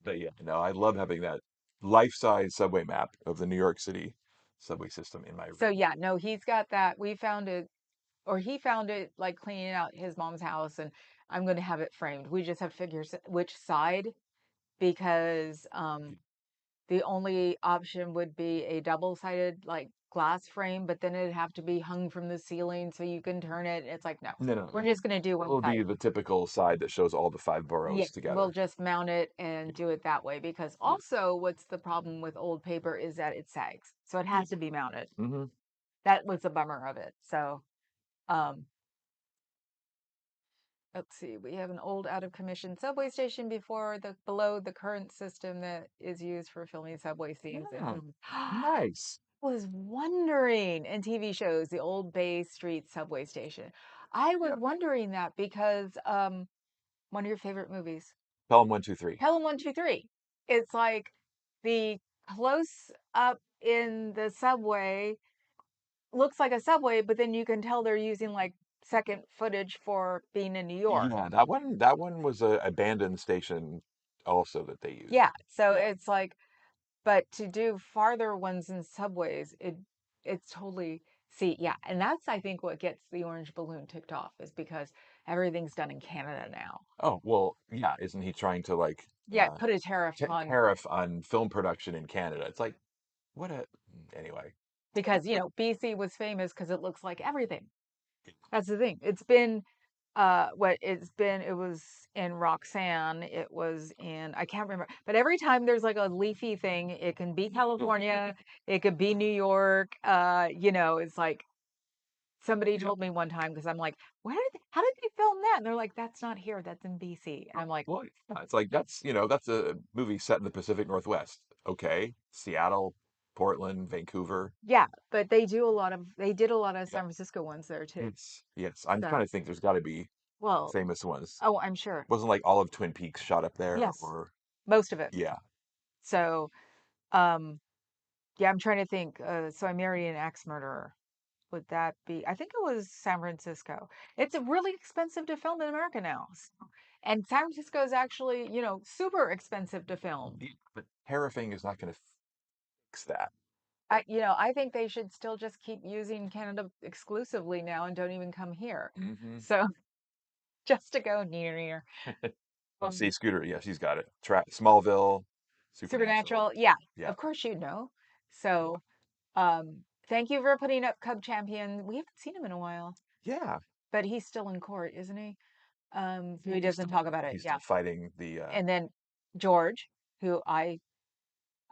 But yeah, no, I love having that life-size subway map of the New York City subway system in my So room. yeah, no, he's got that. We found it, or he found it like cleaning out his mom's house, and I'm going to have it framed. We just have to figure which side because the only option would be a double-sided like glass frame, but then it'd have to be hung from the ceiling so you can turn it. It's like, no, No, no, we're just going to do it one will side. be the typical side that shows all the five Yeah, boroughs we'll together. just mount it and do it that way because Yeah. also what's the problem with old paper is that it sags. So it Yeah. has to be mounted. Hmm. That was the bummer of it. So, um, let's see, we have an old out of commission subway station below the current system that is used for filming subway scenes. Yeah. And Nice. was wondering in TV shows, the old Bay Street subway station. I was Yep. wondering that because one of your favorite movies, Pelham 123. Pelham 123. It's like the close up in the subway looks like a subway, but then you can tell they're using like second footage for being in New York. Yeah, that one was a abandoned station also that they used. Yeah, so Yeah. it's like, but to do farther ones in subways, it's totally see, yeah, and that's I think what gets the orange balloon ticked off is because everything's done in Canada now. Oh, well, yeah, isn't he trying to like Yeah, put a tariff on tariff on film production in Canada? It's like what a anyway. because BC was famous because it looks like everything. That's the thing. It's been what it's been it was in Roxanne, it was in I can't remember. But every time there's like a leafy thing, it can be California, it could be New York. It's like somebody Yep. told me one time because I'm like, how did they film that? And they're like, that's not here, that's in BC. And I'm like, Well, yeah, it's like that's a movie set in the Pacific Northwest. Okay, Seattle, Portland, Vancouver. yeah, but they did a lot of Yeah. San Francisco ones there too. Yes. I'm trying So to think. There's got to be well, famous ones. oh, I'm sure. Wasn't like all of Twin Peaks shot up there, Yes, or most of it. yeah. So um yeah, I'm trying to think. So I married an axe murderer. Would that be? I think it was San Francisco. It's really expensive to film in America now. And San Francisco is actually, super expensive to film. But tariffing is not going to fix that. I think they should still just keep using Canada exclusively now and don't even come here. Hmm. So just to go near. Oh, see, Um, Scooter, yeah, she's got it. Smallville, Supernatural. Supernatural, yeah, Yeah. of course you know. So, thank you for putting up Cub Champion. We haven't seen him in a while, Yeah. but he's still in court, isn't he? So Yeah, he doesn't talk about it. he's Yeah. still fighting the And then George, who I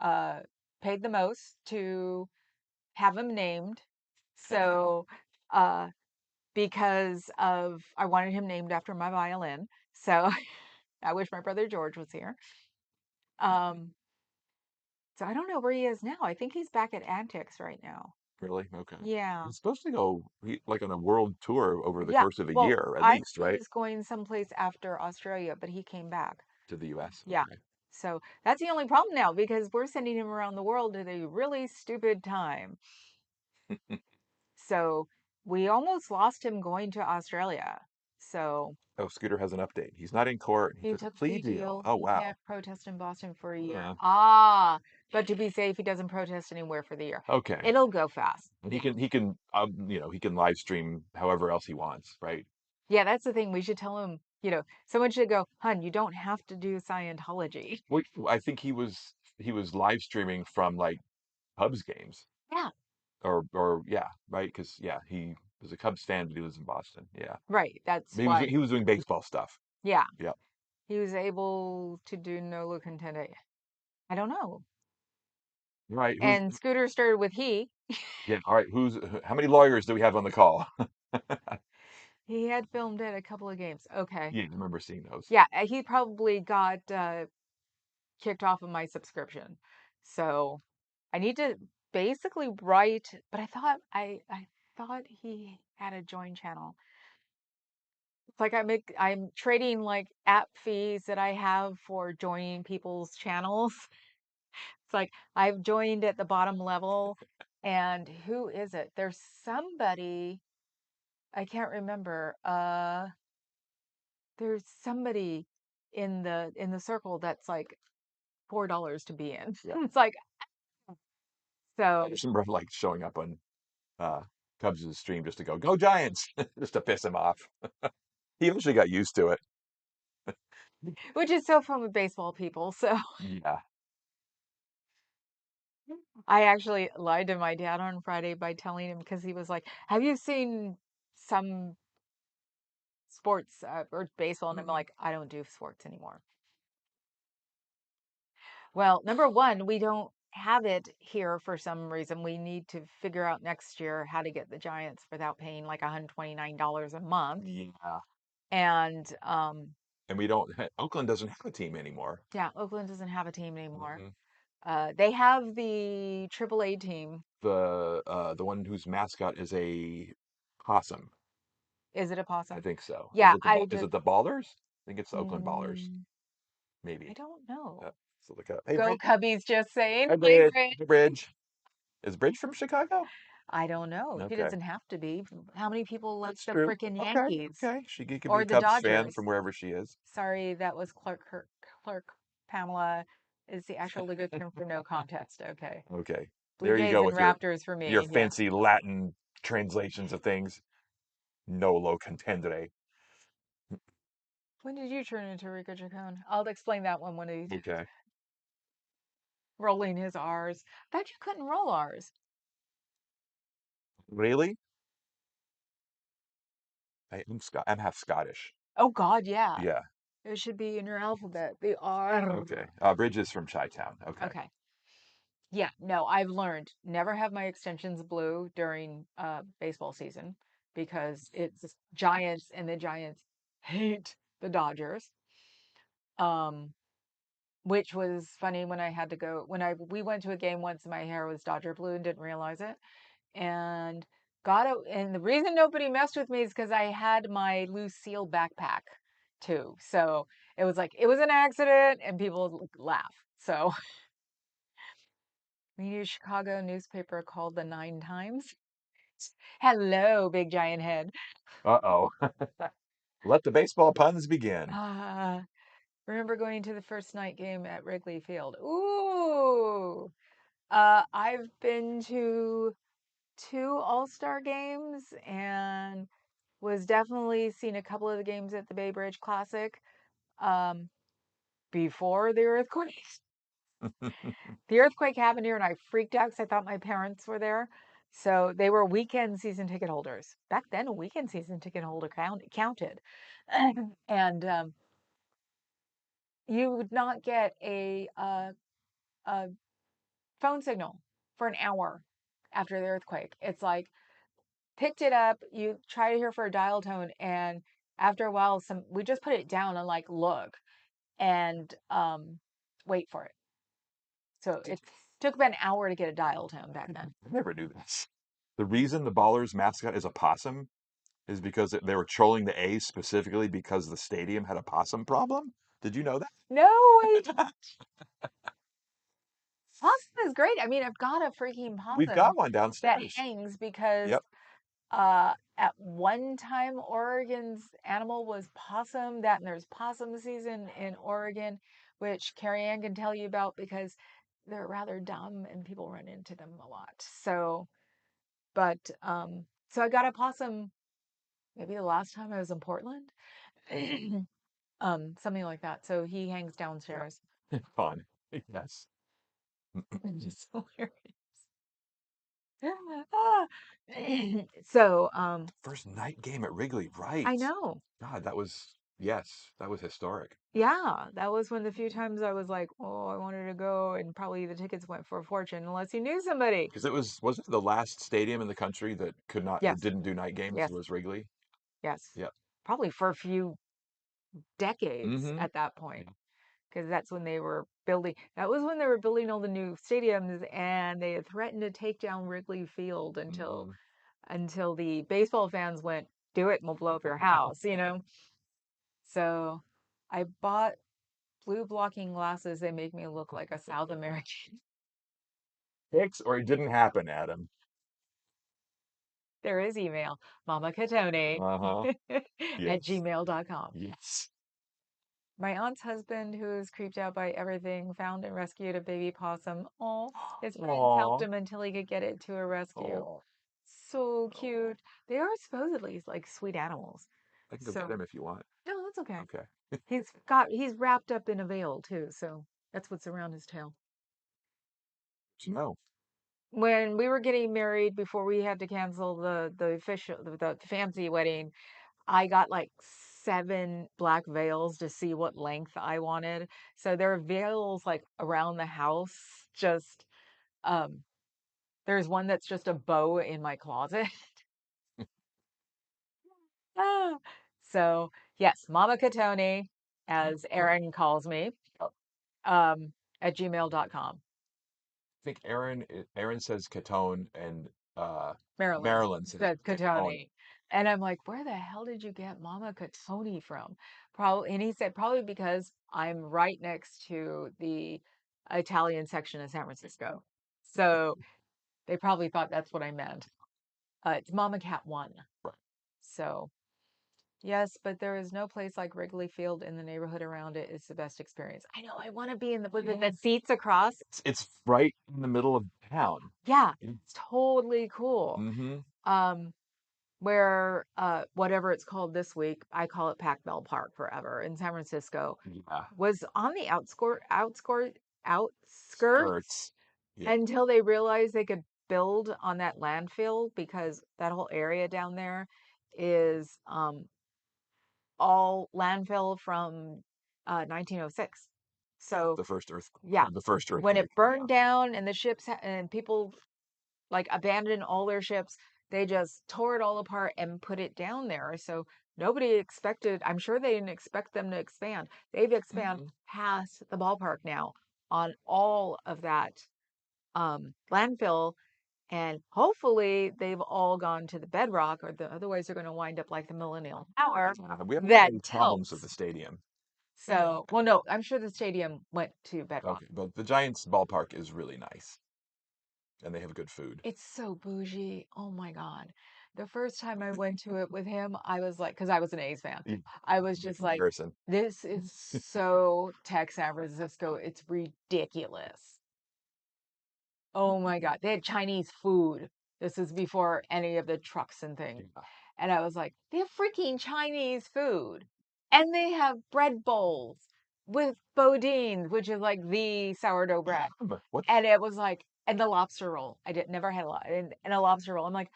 uh paid the most to have him named. So, uh because of I wanted him named after my violin. So I wish my brother George was here. Um, so I don't know where he is now. I think he's back at Antics right now. really? Okay. Yeah. He's supposed to go like on a world tour over the Yeah. course of a Well, year at I least, thought he right? was going someplace after Australia, but he came back. To the US. Yeah. So that's the only problem now because we're sending him around the world at a really stupid time. Okay. So we almost lost him going to Australia. So Oh, Scooter has an update. He's not in court. He he took a took a plea plea deal. deal. Oh, He wow. can't protest in Boston for a year. Uh, Ah, but to be safe, he doesn't protest anywhere for the year. okay. It'll go fast. And Yeah. he can live stream however else he wants, right? Yeah, that's the thing. We should tell him, someone should go, hun, you don't have to do Scientology. Well, I think he was live streaming from like Cubs games Yeah, or yeah, right? Because yeah, he was a Cubs fan, but he lives in Boston. Yeah, right. That's he was why. he was doing baseball stuff. Yeah, Yep. he was able to do no look intended. I don't know. Right. Who's And Scooter started with he. yeah? All right. How many lawyers do we have on the call? He had filmed it a couple of games. Okay. Yeah, I remember seeing those. Yeah, he probably got kicked off of my subscription. So I need to basically write, but I thought he had a join channel. It's like I'm trading like app fees that I have for joining people's channels. It's like I've joined at the bottom level and who is it? There's somebody I can't remember. There's somebody in the circle that's like $4 to be in. Yeah. It's like I so just remember like showing up on uh, Cubs' stream just to go Giants, just to piss him off. He eventually got used to it. which is so fun with baseball people. So Yeah. I actually lied to my dad on Friday by telling him because he was like, "Have you seen some sports or baseball?" And I'm Mhm. like, "I don't do sports anymore." Well, number one, we don't have it here for some reason. We need to figure out next year how to get the Giants without paying like $129 a month. Yeah. And And we don't. Oakland doesn't have a team anymore. yeah, Oakland doesn't have a team anymore. Hmm. They have the AAA team. The one whose mascot is a possum. Is it a I possum? think so. Yeah, Is it the Ballers? I think it's the Oakland Ballers. mm, I Maybe. don't know. So look up. Hey, Go Bridge. Cubbies, just saying. Hi, Hi, Bridge. Bridge. Hey, Bridge. Is Bridge from Chicago? I don't know. She Okay, doesn't have to be. How many people like that's the true. frickin' Okay, Yankees okay. She could be or a the Cubs fan Dodgers? from wherever she is. Sorry, that was Clark Pamela is the actual legal term for no contest. Okay. Okay, Blue there you Jays go and with your Raptors for your me. Yes. fancy Latin translations of things. No lo contendere. When did you turn into Rico Chacon? I'll explain that one when he's Okay, rolling his R's. Bet you couldn't roll R's. really? I'm half Scottish. Oh God, yeah. Yeah. It should be in your alphabet. The R. Okay. Bridges from Chi-Town. Okay. Okay. Yeah, no, I've learned never have my extensions blue during baseball season because it's Giants and the Giants hate the Dodgers. Um, which was funny when I had to go when I we went to a game once and my hair was Dodger blue and didn't realize it. And got it and the reason nobody messed with me is because I had my Lucille backpack too. So it was like it was an accident and people laugh. So we use Chicago newspaper called the Nine Times. Hello, big giant head. Uh-oh. Let the baseball puns begin. Uh, remember going to the first night game at Wrigley Field? Ooh. I've been to two All-Star games and was definitely seen a couple of the games at the Bay Bridge Classic um, before the earthquake. The earthquake happened here and I freaked out because I thought my parents were there. So they were weekend season ticket holders. Back then, a weekend season ticket holder counted. And you would not get a phone signal for an hour after the earthquake. It's like picked it up, you try to hear for a dial tone, and after a while, some we just put it down and like look and wait for it. So it took about an hour to get a dial tone back then. I never knew this. The reason the Ballers mascot is a possum is because they were trolling the A's specifically because the stadium had a possum problem. Did you know No, that? possum is great. I mean, I've got a freaking We've possum got one that downstairs. hangs because Yep. at one time Oregon's animal was possum. That and there's possum season in Oregon, which Carrie Ann can tell you about because they're rather dumb and people run into them a lot. So, but so I got a possum maybe the last time I was in Portland, something like that. So he hangs downstairs. Fun. Yes. Just hilarious. Ah. So, First night game at Wrigley, right. I know. God, that was, yes, that was historic. Yeah, that was one of the few times I was like, oh, I wanted to go, and probably the tickets went for a fortune unless you knew somebody. Because wasn't it the last stadium in the country that that Yes, didn't do night games yes, was Wrigley? yes. Yep. Probably for a few decades Mm-hmm. at that point, because that's when they were building. That was when they were building all the new stadiums, and they had threatened to take down Wrigley Field Mm-hmm. until the baseball fans went, "Do it, and we'll blow up your house," you know. So I bought blue blocking glasses. They make me look like a South American. Hicks or it didn't happen, Adam. There is email, mamakatone Uh-huh. at Yes. gmail.com. Yes. My aunt's husband, who is creeped out by everything, found and rescued a baby possum. Oh, his friends helped Aw. him until he could get it to a rescue. Oh. So cute. They are supposedly like sweet animals. I can go get So, him if you want. no, that's okay. Okay. He's wrapped up in a veil too, so that's what's around his tail. No. When we were getting married before we had to cancel the official the fancy wedding, I got like seven black veils to see what length I wanted. So there are veils like around the house. Just um there's one that's just a bow in my closet. Ah. So yes, Mama Katoni, as Aaron calls me, um, at gmail.com. Think Aaron says Catone and Marilyn Marilyn says said Catone. Katoni. And I'm like, where the hell did you get Mama Katoni from? Probably, and he said probably because I'm right next to the Italian section of San Francisco. So they probably thought that's what I meant. It's Mama Cat 1. Right. So, yes, but there is no place like Wrigley Field in the neighborhood around it. It's the best experience. I know. I want to be in with the seats across. It's right in the middle of town. Yeah, Yeah. it's totally cool. Mm-hmm. Um, where whatever it's called this week, I call it Pac Bell Park forever in San Francisco, Yeah. was on the outskirts Skirts. Yeah. until they realized they could build on that landfill because that whole area down there is all landfill from 1906. So The first earth, yeah, the first when it earthquake. burned down and the ships and people like abandoned all their ships, they just tore it all apart and put it down there. So nobody expected, I'm sure they didn't expect them to expand. They've expanded Mm-mm. past the ballpark now on all of that landfill. And hopefully they've all gone to the bedrock, or otherwise they're going to wind up like the Millennium Tower We haven't had that any problems with tilts. the stadium. So, well, no, I'm sure the stadium went to bedrock. Okay, but the Giants ballpark is really nice, and they have good food. It's so bougie. Oh my God. The first time I went to it with him, I was like, because I was an A's fan, Yeah, I was the just like, comparison. this is so Tech San Francisco. It's ridiculous. Oh my God. They had Chinese food. This is before any of the trucks and things. Yeah. And I was like, they have freaking Chinese food. And they have bread bowls with bodines, which is like the sourdough bread. But what? And it was like, and the lobster roll. I did never had and a lobster roll. I'm like,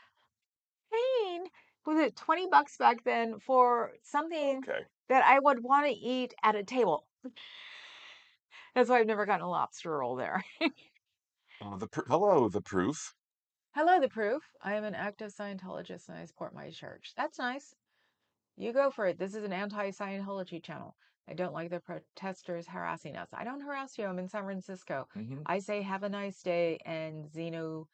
paying, was it $20 back then for something Okay. that I would want to eat at a table? That's why I've never gotten a lobster roll there. Hello, the proof. Hello, the proof. I am an active Scientologist and I support my church. That's nice. You go for it. This is an anti-Scientology channel. I don't like the protesters harassing us. I don't harass you. I'm in San Francisco. Hmm. I say have a nice day and Xeno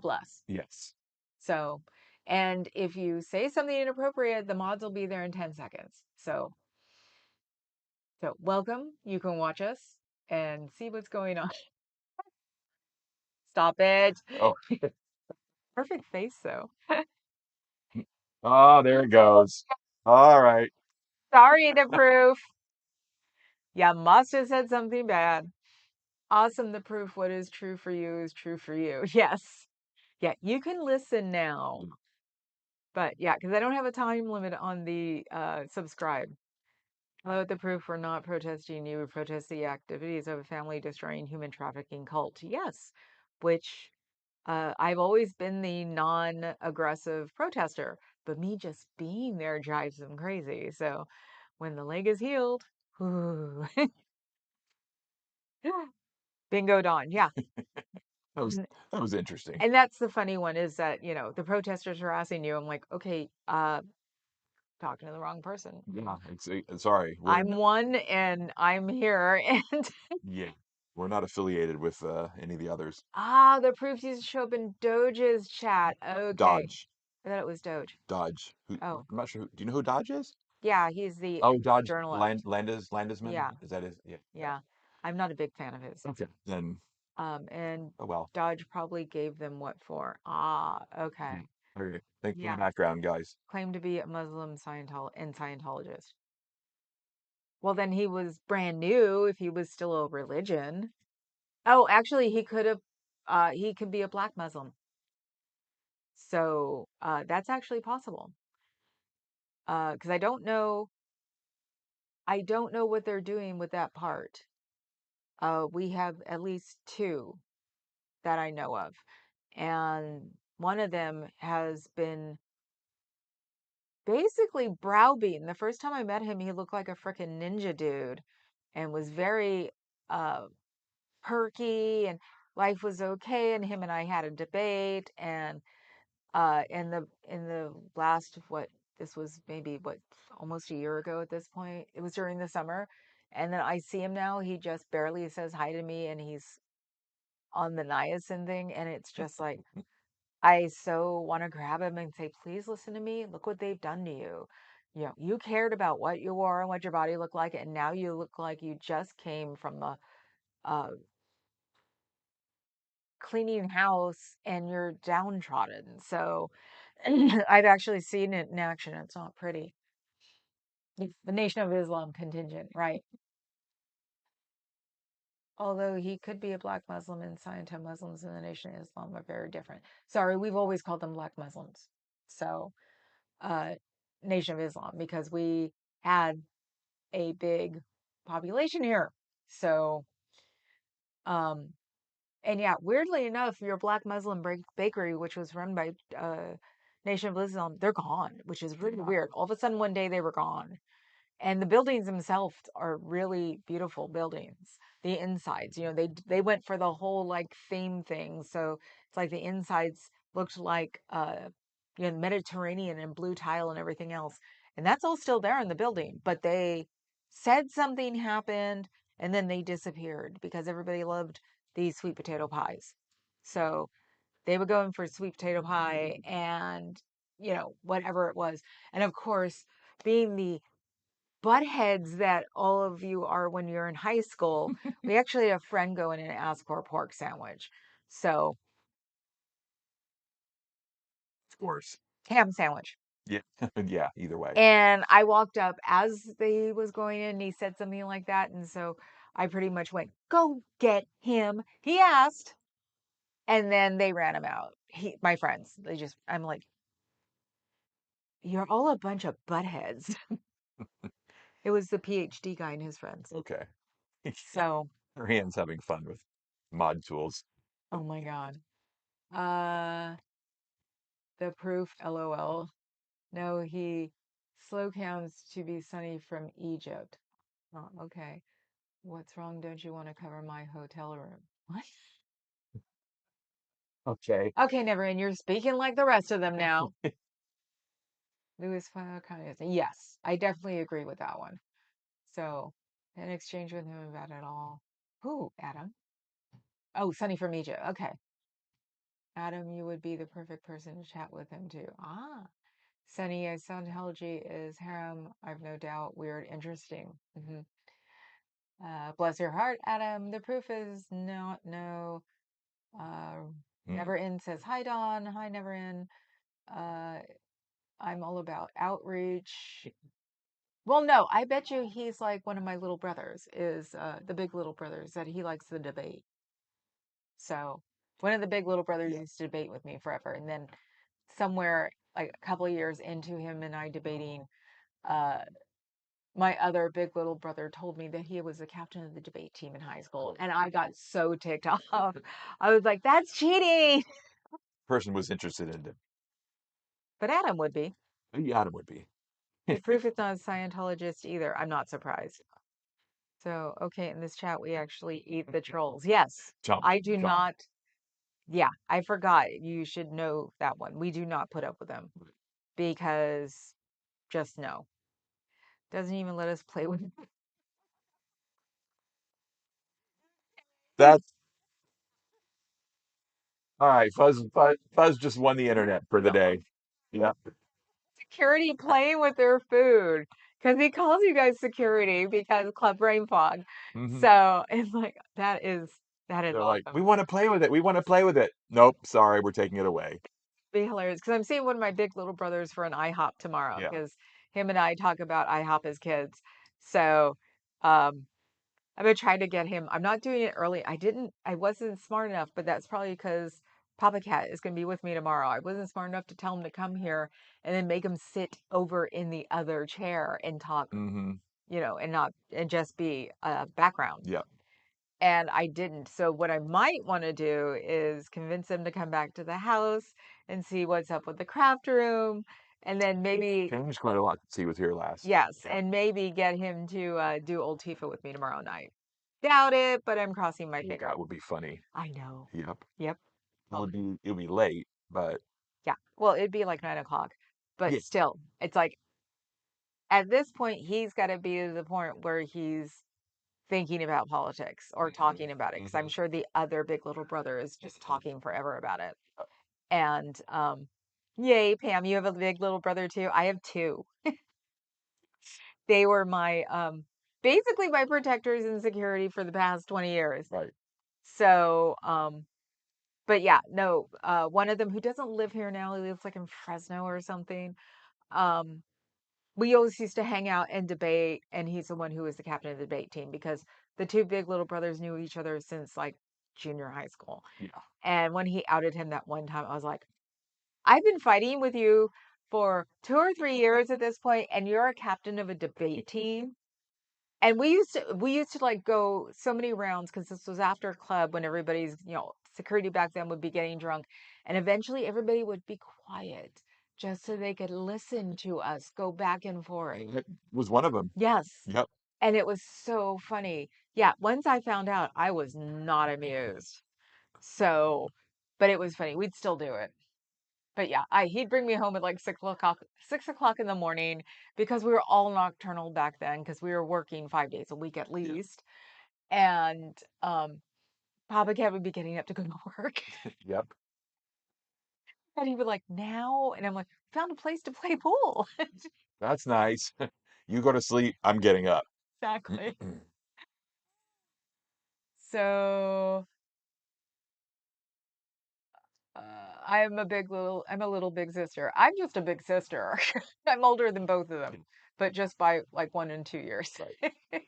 bless. Yes. So, and if you say something inappropriate, the mods will be there in 10 seconds. So welcome. You can watch us and see what's going on. Stop it. Oh, Perfect face though. oh, there it goes. All right. Sorry, the proof. Yeah, must have said something bad. Awesome, the proof. What is true for you is true for you. Yes. Yeah, you can listen now. But yeah, because I don't have a time limit on the subscribe. Hello, the proof we're not protesting you. We protest the activities of a family destroying human trafficking cult. Yes, which I've always been the non-aggressive protester, but me just being there drives them crazy. So when the leg is healed, whew, bingo dawn. Yeah. That was And, that was interesting. and that's the funny one is that, the protesters harassing you. I'm like, okay, talking to the wrong person. Yeah. Sorry. I'm one and I'm here. And Yeah. We're not affiliated with any of the others. the proof used to show up in Doge's chat. Okay. Dodge. I thought it was Doge. Dodge. Oh, I'm not sure. Do you know who Dodge is? yeah, he's the Oh, Dodge journalist. Landesman. Yeah, Is that his? Yeah. Yeah. yeah. I'm not a big fan of his. Okay. Then, And oh well. Dodge probably gave them what for? Ah, okay. Yeah. Okay. Thanks for the Yeah. background, guys. Claimed to be a Muslim Scientologist. Well, then he was brand new if he was still a religion. Oh, actually, he could be a black Muslim. So that's actually possible. Because I don't know what they're doing with that part. We have at least two that I know of, and one of them has been basically browbeaten. The first time I met him, he looked like a freaking ninja dude, and was very uh perky, and life was okay. And him and I had a debate, and in the last what this was maybe what almost a year ago at this point. It was during the summer, and then I see him now. He just barely says hi to me, and he's on the niacin thing, and it's just like I so want to grab him and say, please listen to me. Look what they've done to you. You cared about what you wore and what your body looked like, and now you look like you just came from the uh cleaning house and you're downtrodden. So I've actually seen it in action. It's not pretty. The Nation of Islam contingent, right? Although he could be a black Muslim, and Scientology Muslims in the Nation of Islam are very different. Sorry, we've always called them black Muslims. So, uh, Nation of Islam, because we had a big population here. So, um, and yeah, weirdly enough, your black Muslim bakery, which was run by Nation of Islam, they're gone, which is really weird. All of a sudden, one day they were gone. And the buildings themselves are really beautiful buildings. The insides, they went for the whole like theme thing. So it's like the insides looked like Mediterranean and blue tile and everything else. And that's all still there in the building, but they said something happened and then they disappeared because everybody loved these sweet potato pies. So they were going for sweet potato pie and whatever it was. And of course, being the butt heads that all of you are when you're in high school, we actually had a friend go in and ask for a pork sandwich. So, Of course. ham sandwich. Yeah. Yeah, either way. And I walked up as they was going in and he said something like that. And so I pretty much went, go get him. He asked. And then they ran him out. My friends, I'm like, you're all a bunch of buttheads. It was the PhD guy and his friends. Okay. So, Her hands having fun with mod tools. oh my God. Uh, the proof, LOL. No, he slow counts to be Sunny from Egypt. Oh, okay. What's wrong? Don't you want to cover my hotel room? What? Okay. Okay, never. And you're speaking like the rest of them now. Louis kind of yes, I definitely agree with that one. So, in exchange with him about it all. Who, Adam? Oh, Sunny from Egypt. Okay. Adam, you would be the perfect person to chat with him too. Ah. Sunny, Scientology is harem. I've no doubt. Weird, interesting. Bless your heart, Adam. The proof is not no. Uh, Mm. Never in says hi, Don. Hi, Never in. Uh, I'm all about outreach. Well, no, I bet you he's like one of my little brothers. Is the big little brothers that he likes to debate. So one of the big little brothers used to debate with me forever, and then somewhere like a couple of years into him and I debating, uh, my other big little brother told me that he was the captain of the debate team in high school, and I got so ticked off. I was like, "That's cheating!" Person was interested in it. But Adam would be. Yeah, Adam would be. The proof is not a Scientologist either. I'm not surprised. So, okay, in this chat, we actually eat the trolls. Yes, Jump. I do Jump. not. Yeah, I forgot. You should know that one. We do not put up with them because just no. Doesn't even let us play with. That's all right. Fuzz just won the internet for the day. Yeah. Security playing with their food because he calls you guys security because Club Brain Fog. Hmm. So it's like that is They're like, awesome. we want to play with it. We want to play with it. Nope. Sorry, we're taking it away. Be hilarious because I'm seeing one of my big little brothers for an IHOP tomorrow Yeah. because him and I talk about IHOP as kids. So um I'm gonna try to get him. I'm not doing it early. I wasn't smart enough, but that's probably because Papa Cat is gonna be with me tomorrow. I wasn't smart enough to tell him to come here and then make him sit over in the other chair and talk, Hmm. and not and just be background. Yeah. And I didn't. So what I might want to do is convince him to come back to the house and see what's up with the craft room, and then maybe Changed quite a lot since he was here last. yes, Yeah. and maybe get him to do Old Tifa with me tomorrow night. Doubt it, but I'm crossing my Yeah, fingers. that would be funny. I know. Yep. Yep. Oh, It would be late, but yeah. Well, it'd be like 9 o'clock, but yeah. still, it's like at this point, he's got to be to the point where he's thinking about politics or talking about it. Because I'm Hmm. sure the other big little brother is just talking forever about it. And yay, Pam, you have a big little brother too. I have two. They were my basically my protectors and security for the past 20 years. Right. So But yeah, no, one of them who doesn't live here now, he lives like in Fresno or something. Um, we always used to hang out and debate, and he's the one who was the captain of the debate team because the two big little brothers knew each other since like junior high school. Yeah. And when he outed him that one time, I was like, I've been fighting with you for 2 or 3 years at this point, and you're a captain of a debate team. And we used to like go so many rounds because this was after club when everybody's, security back then would be getting drunk. And eventually everybody would be quiet just so they could listen to us go back and forth. That was one of them. Yes. Yep. And it was so funny. Yeah, once I found out, I was not amused. So, but it was funny. We'd still do it. But yeah, he'd bring me home at like 6 o'clock in the morning because we were all nocturnal back then because we were working 5 days a week at Yeah. least. And Papa Cat would be getting up to go to work. Yep. And he'd be like, now? And I'm like, found a place to play pool. That's nice. You go to sleep, I'm getting up. Exactly. So uh, I'm a little big sister. I'm just a big sister. I'm older than both of them, but just by like 1 and 2 years. Right.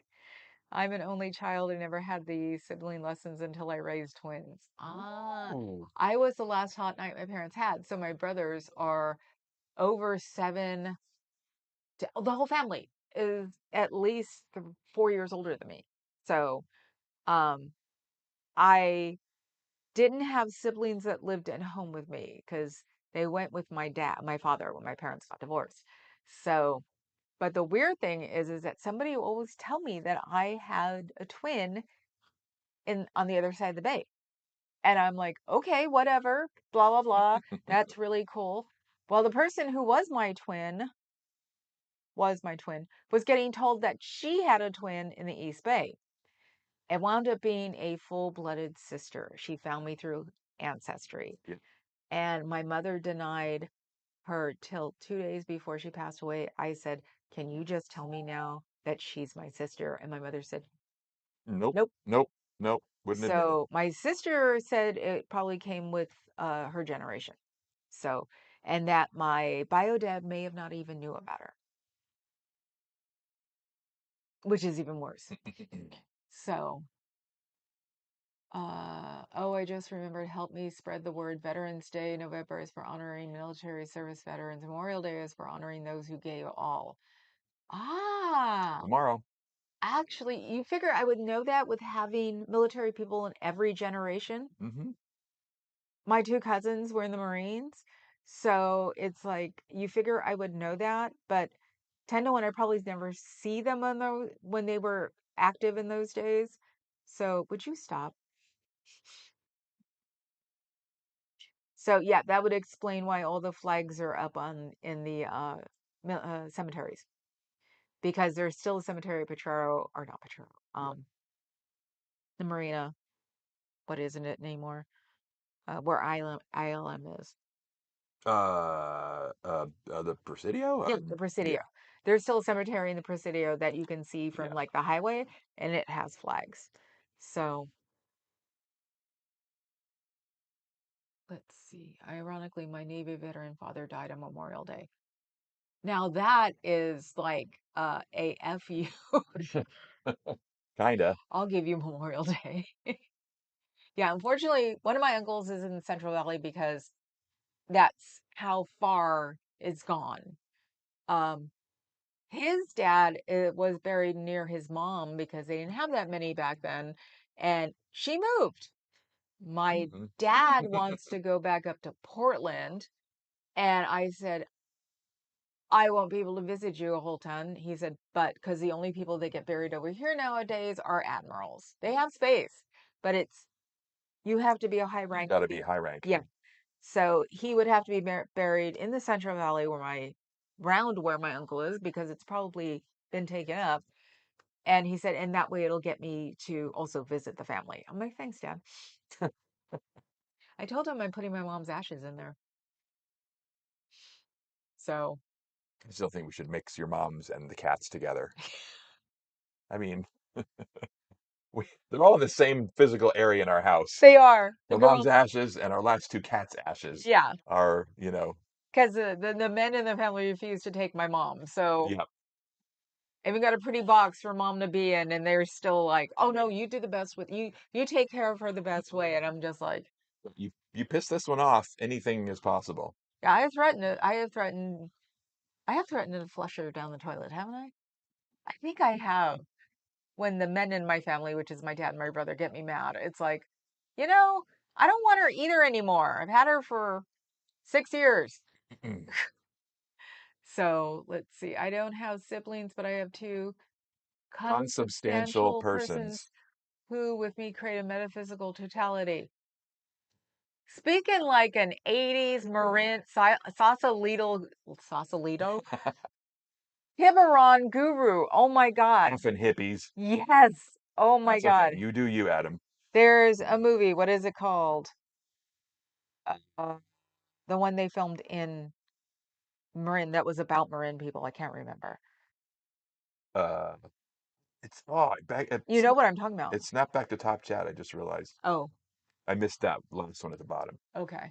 I'm an only child. I never had the sibling lessons until I raised twins. Oh. I was the last hot night my parents had. So my brothers are over seven. The whole family is at least 4 years older than me. So um, I didn't have siblings that lived at home with me because they went with my father, when my parents got divorced. So, but the weird thing is that somebody will always tell me that I had a twin in on the other side of the bay. And I'm like, okay, whatever, blah, blah, blah. That's really cool. Well, the person who was getting told that she had a twin in the East Bay. It wound up being a full-blooded sister. She found me through Ancestry. Yeah. And my mother denied her till 2 days before she passed away. I said, can you just tell me now that she's my sister? And my mother said, Nope. nope. Nope. Nope. Wouldn't admit it. So my sister said it probably came with her generation. So, and that my bio dad may have not even knew about her, which is even worse. So, oh, I just remembered, help me spread the word. Veterans Day, November is for honoring military service veterans. Memorial Day is for honoring those who gave all. Ah, Tomorrow. actually, you figure I would know that with having military people in every generation. Mm-hmm. My two cousins were in the Marines. So it's like you figure I would know that, but 10 to 1, I probably never see them when they were active in those days. So would you stop? So yeah, that would explain why all the flags are up on in the cemeteries because there's still a cemetery Potrero or not Potrero, Yeah. the Marina. What isn't it anymore? Where ILM is. The Presidio? Yeah, the Yeah. Presidio. There's still a cemetery in the Presidio that you can see from Yeah. like the highway, and it has flags. So let's see. Ironically, my Navy veteran father died on Memorial Day. Now that is like a fu. Kinda. I'll give you Memorial Day. Yeah, unfortunately, one of my uncles is in the Central Valley because that's how far it's gone. Um, his dad was buried near his mom because they didn't have that many back then, and she moved. My Mhm. dad wants to go back up to Portland, and I said, I won't be able to visit you a whole ton. He said, but because the only people that get buried over here nowadays are admirals. They have space, but you have to be a high rank. Gotta be high rank. Yeah. So he would have to be buried in the Central Valley where my uncle is because it's probably been taken up. And he said, and that way it'll get me to also visit the family. I'm like, thanks, Dad. I told him I'm putting my mom's ashes in there. So I still think we should mix your moms and the cats together. I mean, They're all in the same physical area in our house. They are. My They're mom's all, ashes and our last two cats' ashes yeah, are, because the men in the family refuse to take my mom. So, yeah. and we got a pretty box for mom to be in, and they're still like, "Oh no, you do the best with you. You take care of her the best way." And I'm just like, You piss this one off, anything is possible. yeah, I have threatened it. I have threatened to flush her down the toilet, haven't I? I think I have. When the men in my family, which is my dad and my brother, get me mad, it's like, you know, I don't want her either anymore. I've had her for 6 years. So let's see. I don't have siblings, but I have two Consubstantial consubstantial persons persons. who, with me, create a metaphysical totality. Speaking like an 80s Marin Sausalito Hibaron guru. Oh my God. Often hippies. Yes. Oh my That's okay. God. You do you, Adam. There's a movie. What is it called? Uh, the one they filmed in Marin that was about Marin people. I can't remember. Uh, it's oh, back. You know what I'm talking about. It's not back to top chat. I just realized Oh, I missed that last one at the bottom. okay.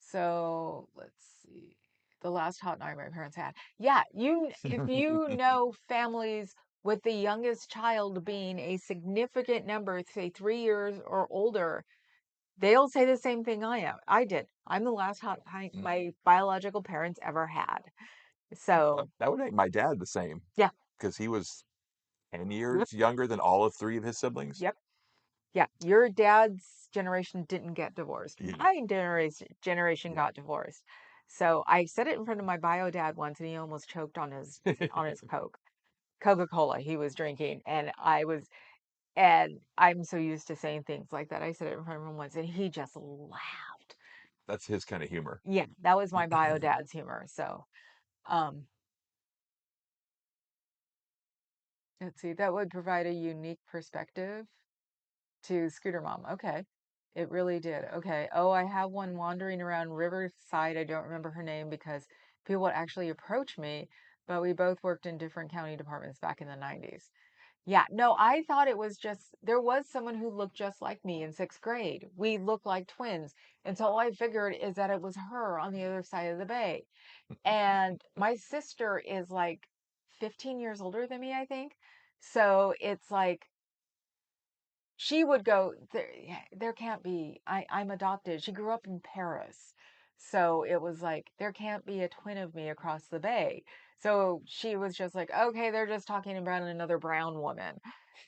So let's see. The last hot night my parents had. Yeah, if you know families with the youngest child being a significant number, say 3 years or older, they'll say the same thing I did. I'm the last hot night my biological parents ever had. So That would make my dad the same yeah. because he was 10 Yep. years younger than all of three of his siblings. Yep. Yeah, your dad's generation didn't get divorced. Yeah. My generation Yeah. got divorced. So I said it in front of my bio dad once, and he almost choked on his Coca-Cola he was drinking, and I'm so used to saying things like that. I said it in front of him once, and he just laughed. That's his kind of humor. Yeah, that was my bio dad's humor. So, um, let's see, that would provide a unique perspective to Scooter Mom. Okay. It really did. Okay. Oh, I have one wandering around Riverside. I don't remember her name because people would actually approach me, but we both worked in different county departments back in the 90s. Yeah, no, I thought it was just there was someone who looked just like me in sixth grade. We looked like twins. And so all I figured is that it was her on the other side of the bay. And my sister is like 15 years older than me, I think. So it's like she would go there. Yeah, there can't be. I'm adopted. She grew up in Paris, so it was like there can't be a twin of me across the bay. So she was just like, okay, they're just talking about another brown woman.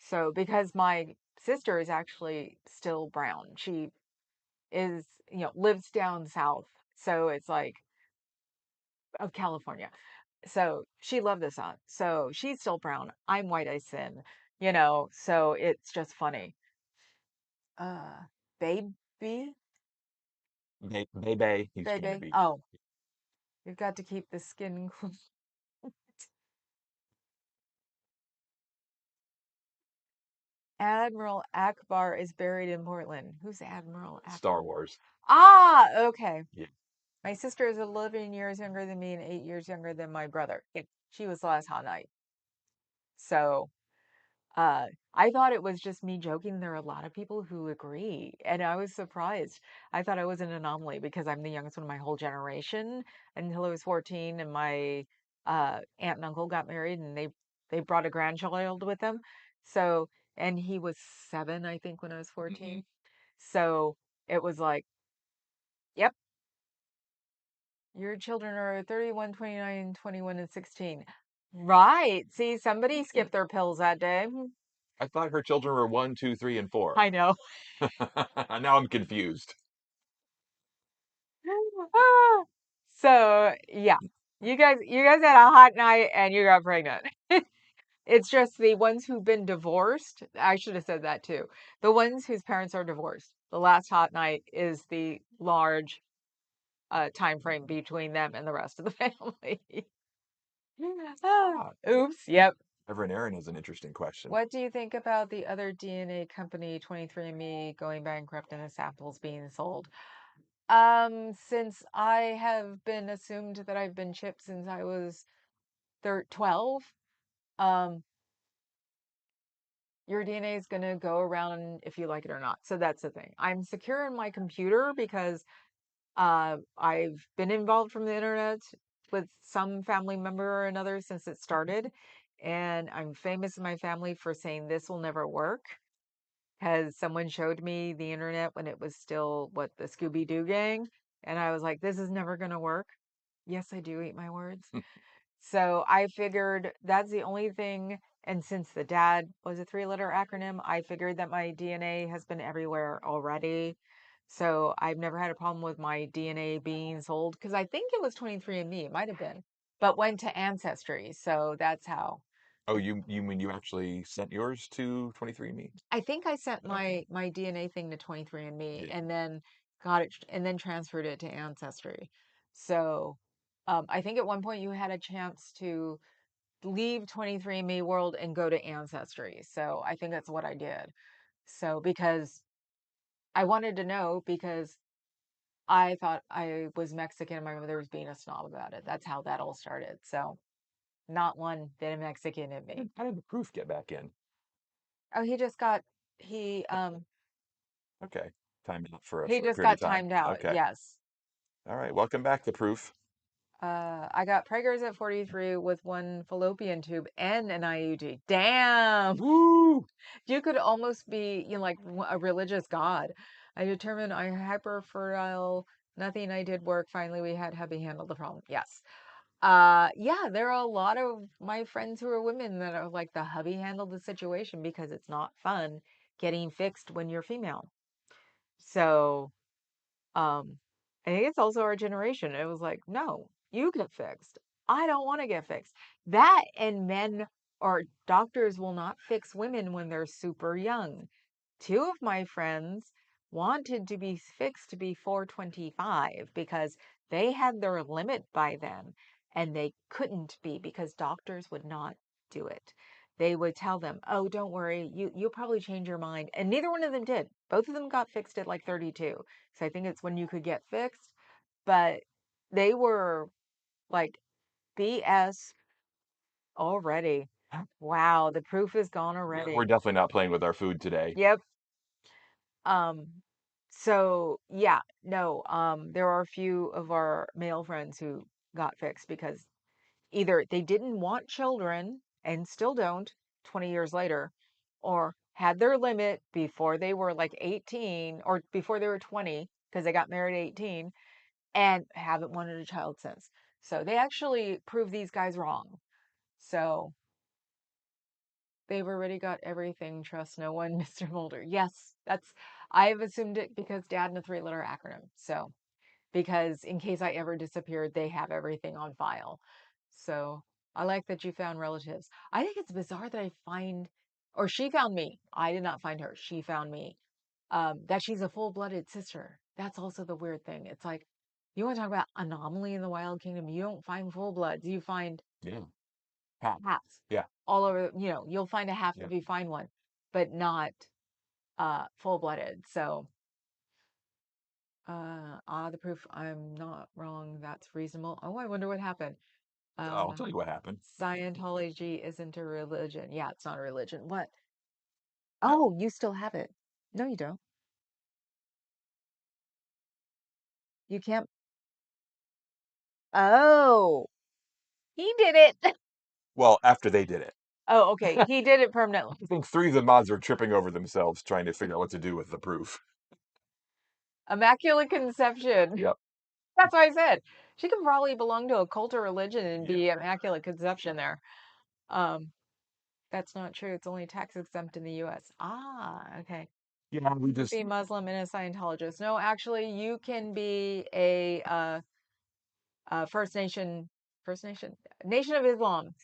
So because my sister is actually still brown, she is, lives down south, so it's like of California. So she loved this aunt. So she's still brown. I'm white as sin, so it's just funny. Uh, baby, Bebe, he's trying to baby. be. Oh, you've got to keep the skin clean. Admiral Akbar is buried in Portland. Who's Admiral Star Akbar? Wars. Ah, okay. Yeah. My sister is 11 years younger than me and 8 years younger than my brother. Yeah, she was last hot night. So Uh, I thought it was just me joking. There are a lot of people who agree, and I was surprised. I thought I was an anomaly because I'm the youngest one of my whole generation until I was 14, and my aunt and uncle got married, and they brought a grandchild with them. So, and he was 7, I think, when I was 14. So it was like, yep, your children are 31, 29, 21, and 16. Right. See, somebody skipped their pills that day. I thought her children were one, two, three, and four. I know. Now I'm confused. So yeah, you guys had a hot night and you got pregnant. It's just the ones who've been divorced. I should have said that too. The ones whose parents are divorced. The last hot night is the large time frame between them and the rest of the family. Ah, Oops. Yep. Reverend Aaron has an interesting question. What do you think about the other DNA company, 23andMe, going bankrupt and the samples being sold? Since I have been assumed that I've been chipped since I was 12, um, your DNA is going to go around if you like it or not. So that's the thing. I'm secure in my computer because I've been involved from the internet with some family member or another since it started. And I'm famous in my family for saying this will never work because someone showed me the internet when it was still what the Scooby Doo gang. And I was like, this is never going to work. Yes, I do eat my words. So I figured that's the only thing. And since the dad was a three-letter acronym, I figured that my DNA has been everywhere already. So I've never had a problem with my DNA being sold because I think it was 23andMe. It might have been, but went to Ancestry. So that's how. Oh, you mean you actually sent yours to 23andMe? I think I sent Okay. my DNA thing to 23andMe Yeah. and then got it and then transferred it to Ancestry. So I think at one point you had a chance to leave 23andMe world and go to Ancestry. So I think that's what I did. So because I wanted to know because I thought I was Mexican and my mother was being a snob about it. That's how that all started. So not one bit of Mexican in me. How did the proof get back in? Oh, he Okay. Time out for a he short just period got of time. timed out. Okay. Yes. All right. Welcome back to proof. I got preggers at 43 with one fallopian tube and an IUD. Damn. Woo! You could almost be, like a religious god. I determined I'm hyperfertile. Nothing I did work. Finally, we had hubby handle the problem. Yes. Yeah, there are a lot of my friends who are women that are like the hubby handled the situation because it's not fun getting fixed when you're female. So, um, I think it's also our generation. It was like, no, you get fixed. I don't want to get fixed. That and men or doctors will not fix women when they're super young. Two of my friends wanted to be fixed before 25 because they had their limit by then and they couldn't be because doctors would not do it. They would tell them, "Oh, don't worry, you'll probably change your mind." And neither one of them did. Both of them got fixed at like 32. So I think it's when you could get fixed, but they were like BS already. Wow, the proof is gone Yeah, we're already. definitely not playing with our food today. Yep. Um, so yeah, no, there are a few of our male friends who got fixed because either they didn't want children and still don't 20 years later, or had their limit before they were like 18 or before they were 20 because they got married at 18 and haven't wanted a child since. So they actually proved these guys wrong. So they've already got everything. Trust no one, Mr. Mulder. Yes, I've assumed it because dad in a three-letter acronym. So because in case I ever disappeared, they have everything on file. So I like that you found relatives. I think it's bizarre that I find, or she found me. I did not find her. She found me. That she's a full-blooded sister. That's also the weird thing. It's like, you want to talk about anomaly in the wild kingdom? You don't find full bloods. You find Yeah. Pat. halves Yeah. all over. You'll find a half Yeah. if you find one, but not full-blooded. So the proof I'm not wrong. That's reasonable. Oh, I wonder what happened. I'll tell you what happened. Scientology isn't a religion. Yeah, it's not a religion. What? Oh, you still have it. No, you don't. You can't. Oh, he did it. Well, after they did it. Oh, okay. He did it permanently. I think three of the mods are tripping over themselves trying to figure out what to do with the proof. Immaculate conception. Yep. That's what I said. She could probably belong to a cult or religion and Yeah. be immaculate conception there. Um, that's not true. It's only tax exempt in the U.S. Ah, okay. Yeah, we just Be Muslim and a Scientologist. No, actually, you can be First Nation, First Nation, Nation of Islam,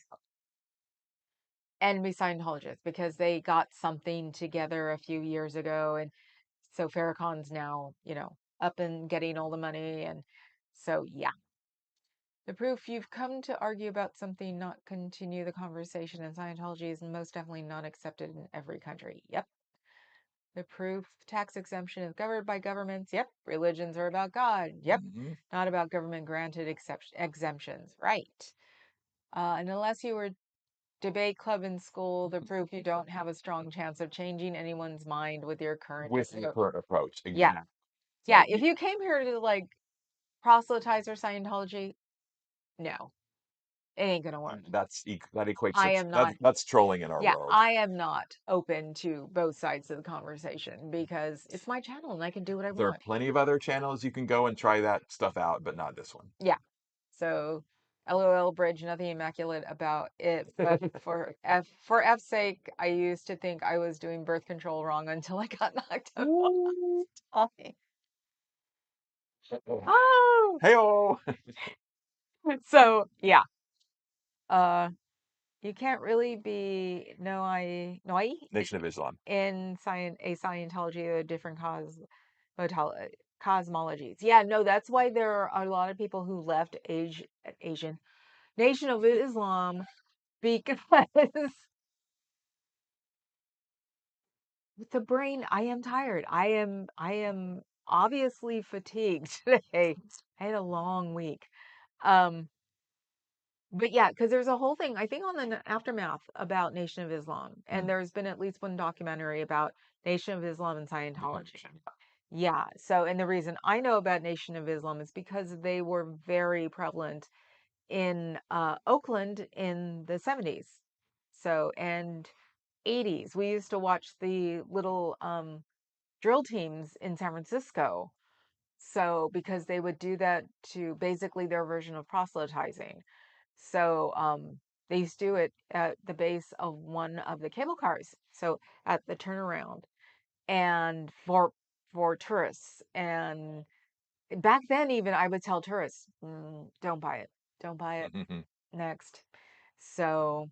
and be Scientologist because they got something together a few years ago, and so Farrakhan's now, up and getting all the money, and so yeah. The proof you've come to argue about something, not continue the conversation, and Scientology is most definitely not accepted in every country. Yep. The proof tax exemption is governed by governments. Yep. Religions are about God. Yep. mhm. Not about government granted exemptions. Right. And unless you were debate club in school, the proof you don't have a strong chance of changing anyone's mind with your current with the approach. current approach. Yeah. Exactly. Yeah. So If you came here to like proselytize or Scientology, no, it ain't gonna work. that equates I to am not, that's trolling in our yeah, world. I am not open to both sides of the conversation because it's my channel and I can do what I There are want. plenty of other channels you can go and try that stuff out, but not this one. Yeah. So LOL bridge, nothing immaculate about it. But for F's sake, I used to think I was doing birth control wrong until I got knocked up on it. Oh, Hey-oh! so yeah. Uh, you can't really be no Nation of Islam. in Scientology, a different hotel, cosmologies. Yeah, no, that's why there are a lot of people who left Asian Nation of Islam because with the brain, I am tired. I am obviously fatigued today. I had a long week. Um, but yeah, because there's a whole thing, I think, on the aftermath about Nation of Islam, and there's been at least one documentary about Nation of Islam and Scientology. Yeah. So, and the reason I know about Nation of Islam is because they were very prevalent in Oakland in the 70s. So, and 80s. We used to watch the little drill teams in San Francisco. So, because they would do that to basically their version of proselytizing. So, they used to do it at the base of one of the cable cars. So, at the turnaround and for tourists. And back then, even I would tell tourists, don't buy it. Don't buy it. Next. So,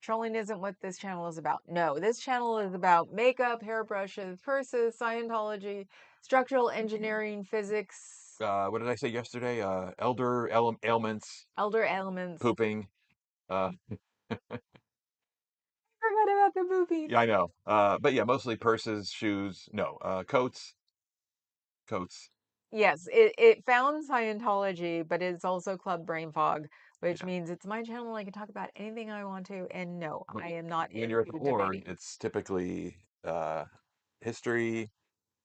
trolling isn't what this channel is about. No, this channel is about makeup, hairbrushes, purses, Scientology, structural engineering, physics, What did I say yesterday? Ailments, elder elements. pooping. Uh, Forgot about the movies. yeah, I know. But yeah, mostly purses, shoes. No, coats. Yes, it found Scientology, but it's also Club Brain Fog, which Yeah. means it's my channel. I can talk about anything I want to. And no, But I am not when you're at the into org, debating. it's typically history,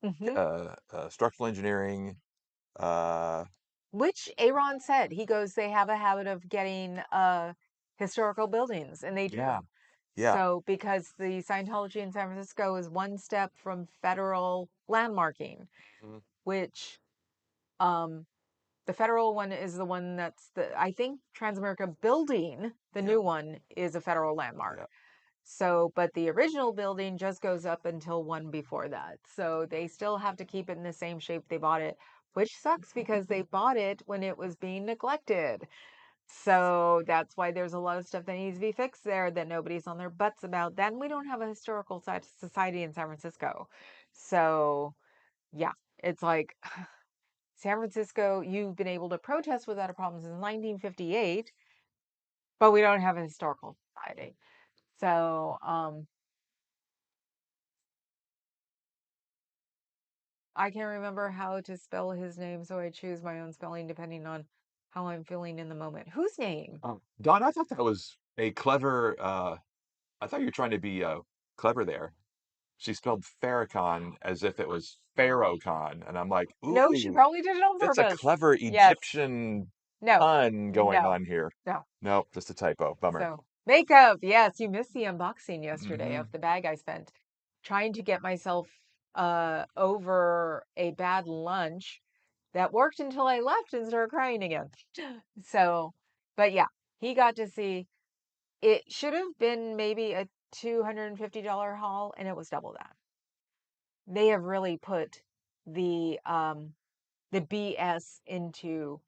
Hmm. structural engineering. Uh, Which Aaron said, he goes, they have a habit of getting historical buildings, and they yeah, do. yeah. So, because the Scientology in San Francisco is one step from federal landmarking, Mhm. which um, the federal one is the one that's I think Transamerica Building, the Yeah, new one, is a federal landmark. yeah. So, but the original building just goes up until one before that. So they still have to keep it in the same shape they bought it, which sucks because they bought it when it was being neglected. So that's why there's a lot of stuff that needs to be fixed there that nobody's on their butts about. Then we don't have a historical society in San Francisco. So yeah, it's like San Francisco, you've been able to protest without a problem since 1958, but we don't have a historical society. So I can't remember how to spell his name, so I choose my own spelling depending on how I'm feeling in the moment. Whose name? Don, I thought that was a clever. I thought you were trying to be clever there. She spelled Farrakhan as if it was Pharaohkhan, and I'm like, No, she ooh, probably did it on it's a purpose. clever Yes. Egyptian No. pun going No. on here. No. Nope, just a typo. Bummer. So, makeup. Yes, you missed the unboxing yesterday Hmm. of the bag I spent trying to get myself over a bad lunch that worked until I left and started crying again. So, but yeah, he got to see it should have been maybe a $250 haul and it was double that. They have really put the BS into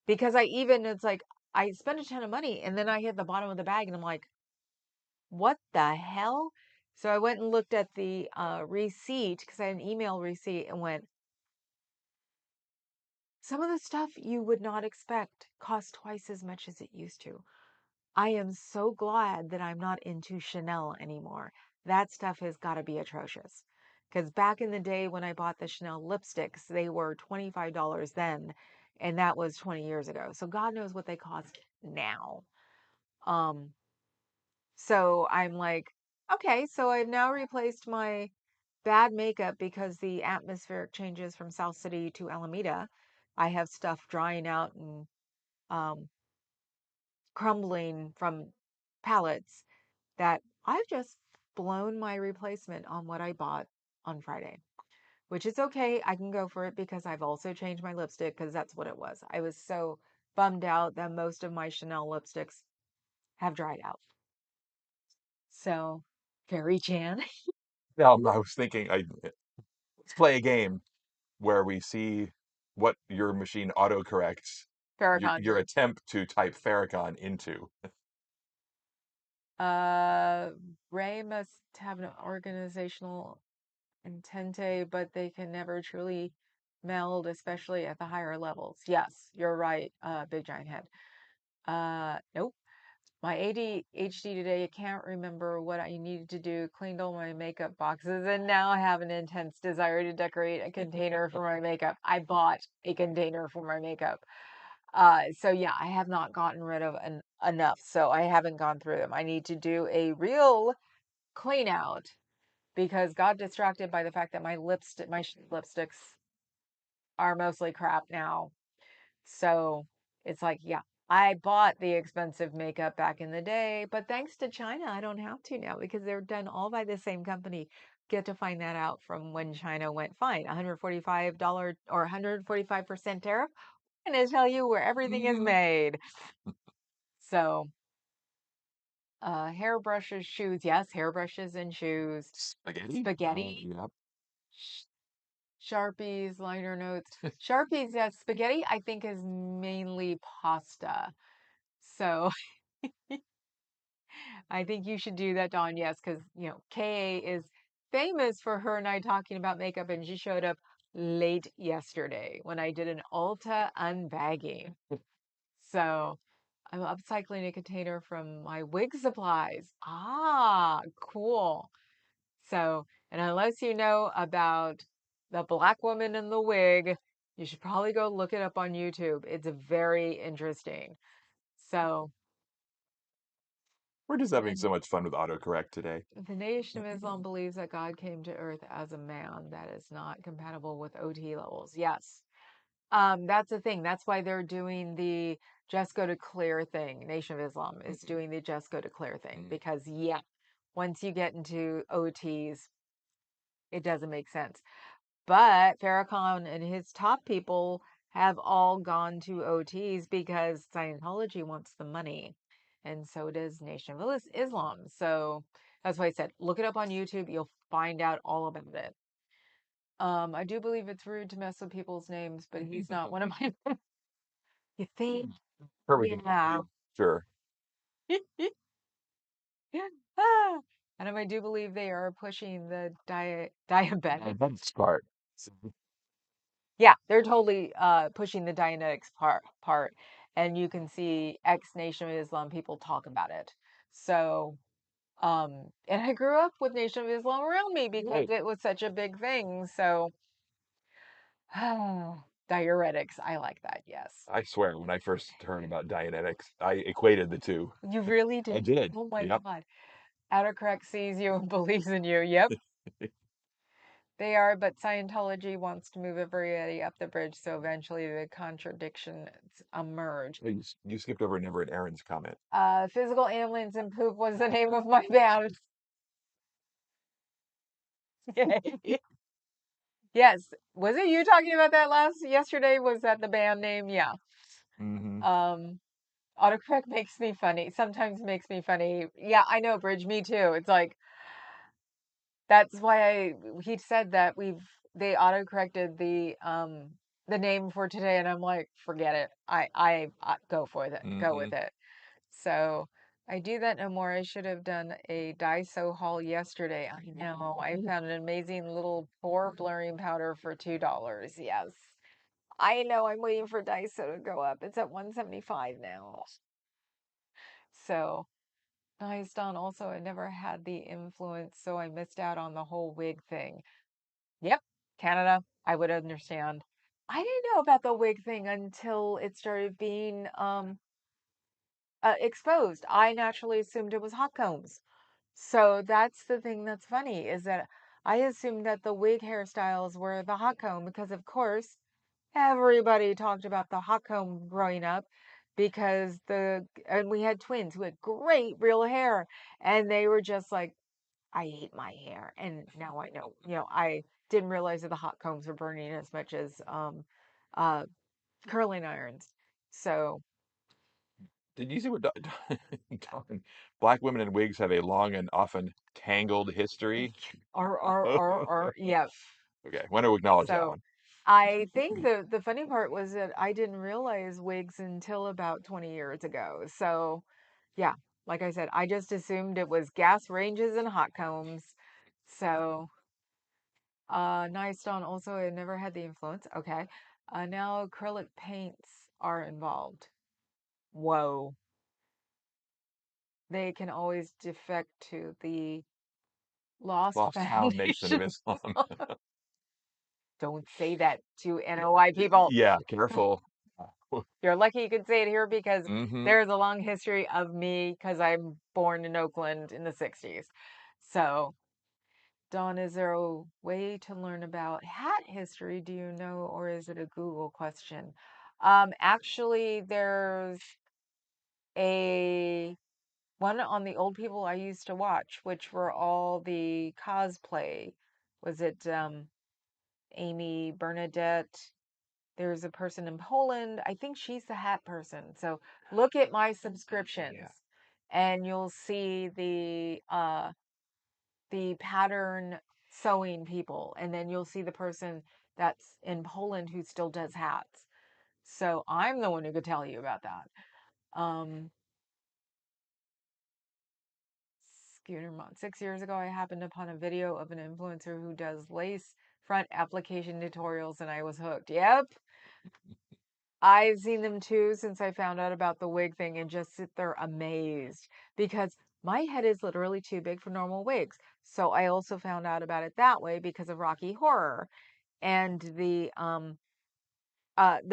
because I even it's like I spent a ton of money and then I hit the bottom of the bag and I'm like, what the hell? So I went and looked at the receipt because I had an email receipt and went, some of the stuff you would not expect costs twice as much as it used to. I am so glad that I'm not into Chanel anymore. That stuff has got to be atrocious. Because back in the day when I bought the Chanel lipsticks, they were $25 then, and that was 20 years ago. So God knows what they cost now. Um, So I'm like, okay, so I've now replaced my bad makeup because the atmospheric changes from South City to Alameda. I have stuff drying out and um, crumbling from pallets that I've just blown my replacement on what I bought on Friday, which is okay. I can go for it because I've also changed my lipstick because that's what it was. I was so bummed out that most of my Chanel lipsticks have dried out. So, Fairy Chan, Now, I was thinking, let's play a game where we see what your machine autocorrects Farrakhan. your attempt to type Farrakhan into. Uh, Ray must have an organizational intente, but they can never truly meld, especially at the higher levels. Yes, you're right, Big Giant Head. Nope. My ADHD today, I can't remember what I needed to do, cleaned all my makeup boxes, and now I have an intense desire to decorate a container for my makeup. I bought a container for my makeup. So yeah, I have not gotten rid of enough, so I haven't gone through them. I need to do a real clean out because got distracted by the fact that my lipsticks are mostly crap now. So it's like, yeah, I bought the expensive makeup back in the day, but thanks to China, I don't have to now because they're done all by the same company. Get to find that out from when China went fine, $145 or 145% tariff. I'm going to tell you where everything is Mhm. made. So, hairbrushes, shoes. Yes, hairbrushes and shoes. Spaghetti? Spaghetti, Yep. sh- Sharpies, liner notes. Sharpies, yes. Spaghetti, I think, is mainly pasta. So I think you should do that, Dawn. Yes, because KA is famous for her and I talking about makeup, and she showed up late yesterday when I did an Ulta unbagging. So I'm upcycling a container from my wig supplies. Ah, cool. So, and unless you know about the black woman in the wig, you should probably go look it up on YouTube. It's very interesting. So, We're just having the, so much fun with autocorrect today. the Nation of Islam believes that God came to earth as a man. That is not compatible with OT levels. Yes. That's the thing. That's why they're doing the just go to clear thing. Nation of Islam is Mhm. doing the just go to clear thing Mm. because, yeah, once you get into OTs, it doesn't make sense. But Farrakhan and his top people have all gone to OTs because Scientology wants the money. And so does Nation of Islam. So that's why I said, look it up on YouTube. You'll find out all about it. I do believe it's rude to mess with people's names, but he's not one of my. You think? Perfect Yeah. example. Sure. Ah, and I do believe they are pushing the diabetic. That's part. Yeah, they're totally pushing the Dianetics part, and you can see ex Nation of Islam people talk about it. So, and I grew up with Nation of Islam around me because Right. it was such a big thing. So, diuretics, I like that. Yes, I swear, when I first heard about Dianetics, I equated the two. you really I did. did. Oh my Yep. God, autocorrect sees you and believes in you. Yep. They are, but Scientology wants to move everybody up the bridge, so eventually the contradictions emerge. You skipped over Never and Aaron's comment. Physical Aliens and Poop was the name of my band. Yay. Yes. Was it you talking about that yesterday? Was that the band name? Yeah. Mm-hmm. Um, autocorrect makes me funny. Sometimes makes me funny. Yeah, I know, Bridge, me too. It's like that's why he said that they auto-corrected the name for today and I'm like, forget it. I go for it. Go Mm-hmm. with it. So I do that no more. I should have done a Daiso haul yesterday. I know. I found an amazing little pore blurring powder for $2. Yes. I know. I'm waiting for Daiso to go up. It's at 175 now. So nice done. Also, I never had the influence, so I missed out on the whole wig thing. Yep, Canada. I would understand. I didn't know about the wig thing until it started being exposed. I naturally assumed it was hot combs. So that's the thing that's funny is that I assumed that the wig hairstyles were the hot comb because, of course, everybody talked about the hot comb growing up because and we had twins who had great real hair and they were just like, I hate my hair. And now I know, I didn't realize that the hot combs were burning as much as uh, curling irons. So, Did you see what black women in wigs have a long and often tangled history? yeah. Okay, want to acknowledge that So one. I think the funny part was that I didn't realize wigs until about 20 years ago. So yeah, like I said, I just assumed it was gas ranges and hot combs. So nice Dawn. Also, I never had the influence. Okay. Now acrylic paints are involved. Whoa. They can always defect to the Lost Lost Foundation of Foundation. Islam. Don't say that to NOI people. Yeah, careful. You're lucky you can say it here because Mm-hmm. there's a long history of me because I'm born in Oakland in the 60s. So, Dawn, is there a way to learn about hat history? Do you know, or is it a Google question? Actually, there's a one on the old people I used to watch, which were all the cosplay. Was it Amy Bernadette? There's a person in Poland. I think she's the hat person. So look at my subscriptions and you'll see the pattern sewing people. And then you'll see the person that's in Poland who still does hats. So I'm the one who could tell you about that. Um, Scootermont. 6 years ago, I happened upon a video of an influencer who does lace front application tutorials, and I was hooked. Yep, I've seen them too since I found out about the wig thing and just sit there amazed because my head is literally too big for normal wigs. So I also found out about it that way because of Rocky Horror and the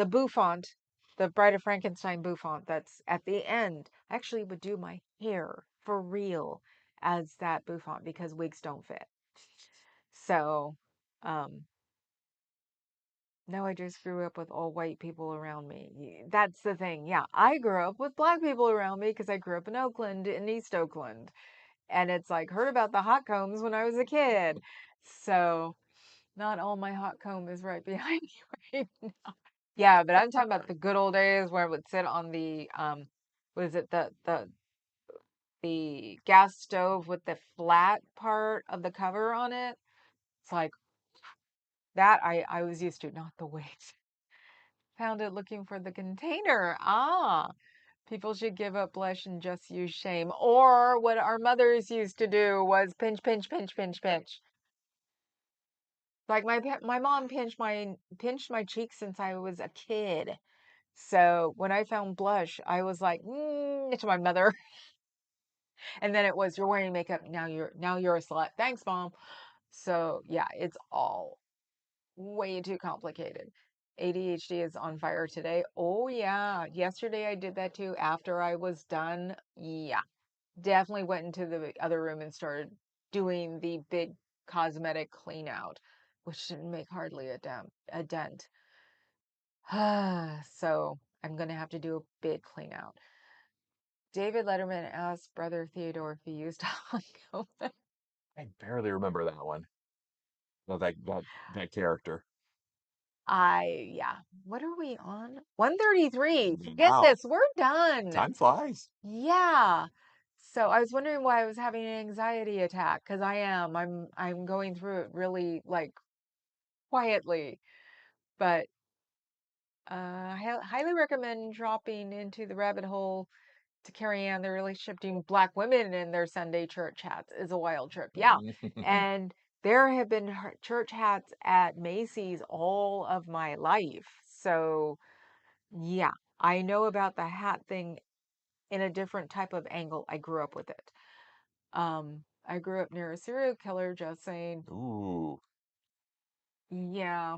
bouffant, the Bride of Frankenstein bouffant that's at the end. I actually would do my hair for real as that bouffant because wigs don't fit. So, um, no, I just grew up with all white people around me. That's the thing. Yeah, I grew up with black people around me because I grew up in Oakland, in East Oakland. And it's like, heard about the hot combs when I was a kid. So, not all my hot comb is right behind me right now. Yeah, but I'm talking about the good old days where I would sit on the what is it, the gas stove with the flat part of the cover on it. It's like that I was used to, not the weight. Found it looking for the container. Ah, people should give up blush and just use shame. Or what our mothers used to do was pinch, pinch, pinch, pinch, pinch. Like my mom pinched my cheeks since I was a kid. So when I found blush, I was like, to my mother. And then it was, you're wearing makeup. Now you're a slut. Thanks, mom. So yeah, it's all way too complicated. ADHD is on fire today. Oh yeah. Yesterday I did that too after I was done. Yeah. Definitely went into the other room and started doing the big cosmetic clean out, which didn't make hardly a dent. So I'm gonna have to do a big clean out. David Letterman asked Brother Theodore if he used honeycomb. I barely remember that one. Well, that character. Yeah. What are we on? 133. Forget Wow, this. We're done. time flies. Yeah. So I was wondering why I was having an anxiety attack because I am. I'm going through it really like quietly, but I highly recommend dropping into the rabbit hole to carry on the relationship between black women and their Sunday church hats is a wild trip. Yeah. And there have been church hats at Macy's all of my life. So, yeah, I know about the hat thing in a different type of angle. I grew up with it. I grew up near a serial killer, just saying. Ooh, Yeah.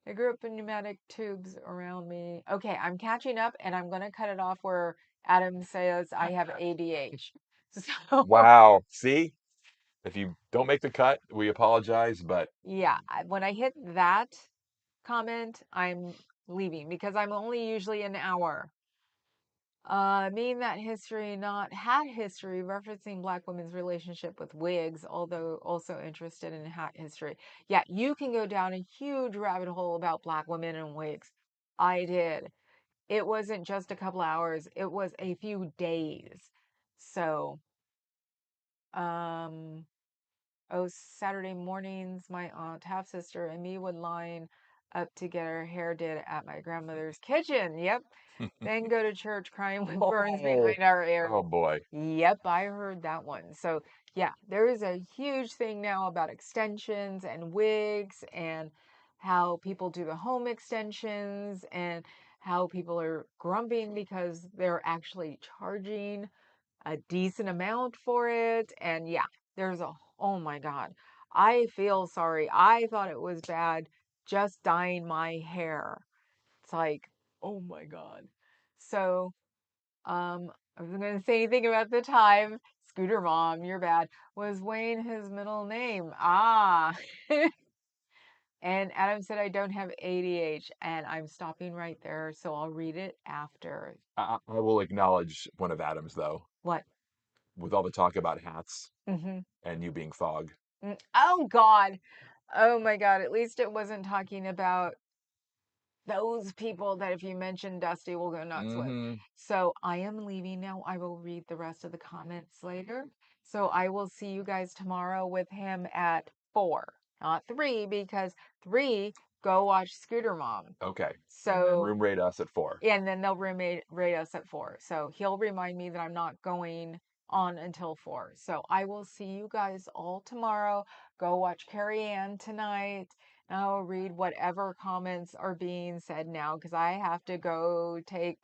I grew up in pneumatic tubes around me. Okay, I'm catching up and I'm going to cut it off where Adam says I have ADH. So, Wow. See, if you don't make the cut, we apologize, but yeah, when I hit that comment, I'm leaving because I'm only usually an hour. Mean that history, not hat history, referencing Black women's relationship with wigs, although also interested in hat history. Yeah, you can go down a huge rabbit hole about Black women and wigs. I did. It wasn't just a couple hours, it was a few days. So, um, oh, Saturday mornings, my aunt, half sister, and me would line up to get our hair did at my grandmother's kitchen. Yep. Then go to church crying with burns oh, behind our ears. oh boy. Yep, I heard that one. So, yeah, there is a huge thing now about extensions and wigs and how people do the home extensions and how people are grumping because they're actually charging a decent amount for it. And yeah, there's a, oh my God, I feel sorry. I thought it was bad just dyeing my hair. It's like, oh my God. So, I wasn't going to say anything about the time. Scooter Mom, you're bad. Was Wayne his middle name? Ah. And Adam said I don't have ADH, and I'm stopping right there, so I'll read it after. I will acknowledge one of Adam's though, What? with all the talk about hats Mm-hmm. and you being fog. Oh God. Oh my God. At least it wasn't talking about those people that if you mention Dusty will go nuts with. Mm-hmm. So I am leaving now. I will read the rest of the comments later. So I will see you guys tomorrow with him at 4, not 3, because 3, go watch Scooter Mom. Okay. So, Room rate us at 4. and then they'll rate us at 4. So he'll remind me that I'm not going on until 4. So I will see you guys all tomorrow. Go watch Carrie Ann tonight. I'll read whatever comments are being said now because I have to go take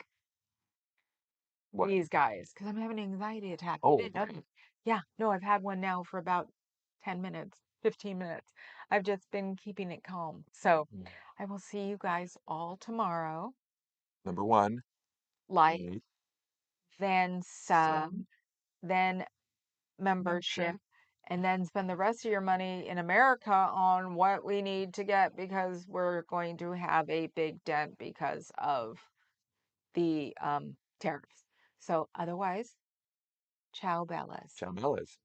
What? these guys because I'm having an anxiety attack. You Oh, didn't know that? Yeah, no, I've had one now for about 10 minutes, 15 minutes. I've just been keeping it calm. So I will see you guys all tomorrow. number 1. Like, Right. then sub, then membership, and then spend the rest of your money in America on what we need to get because we're going to have a big dent because of the tariffs. So otherwise, ciao bellas. Ciao, Mellis.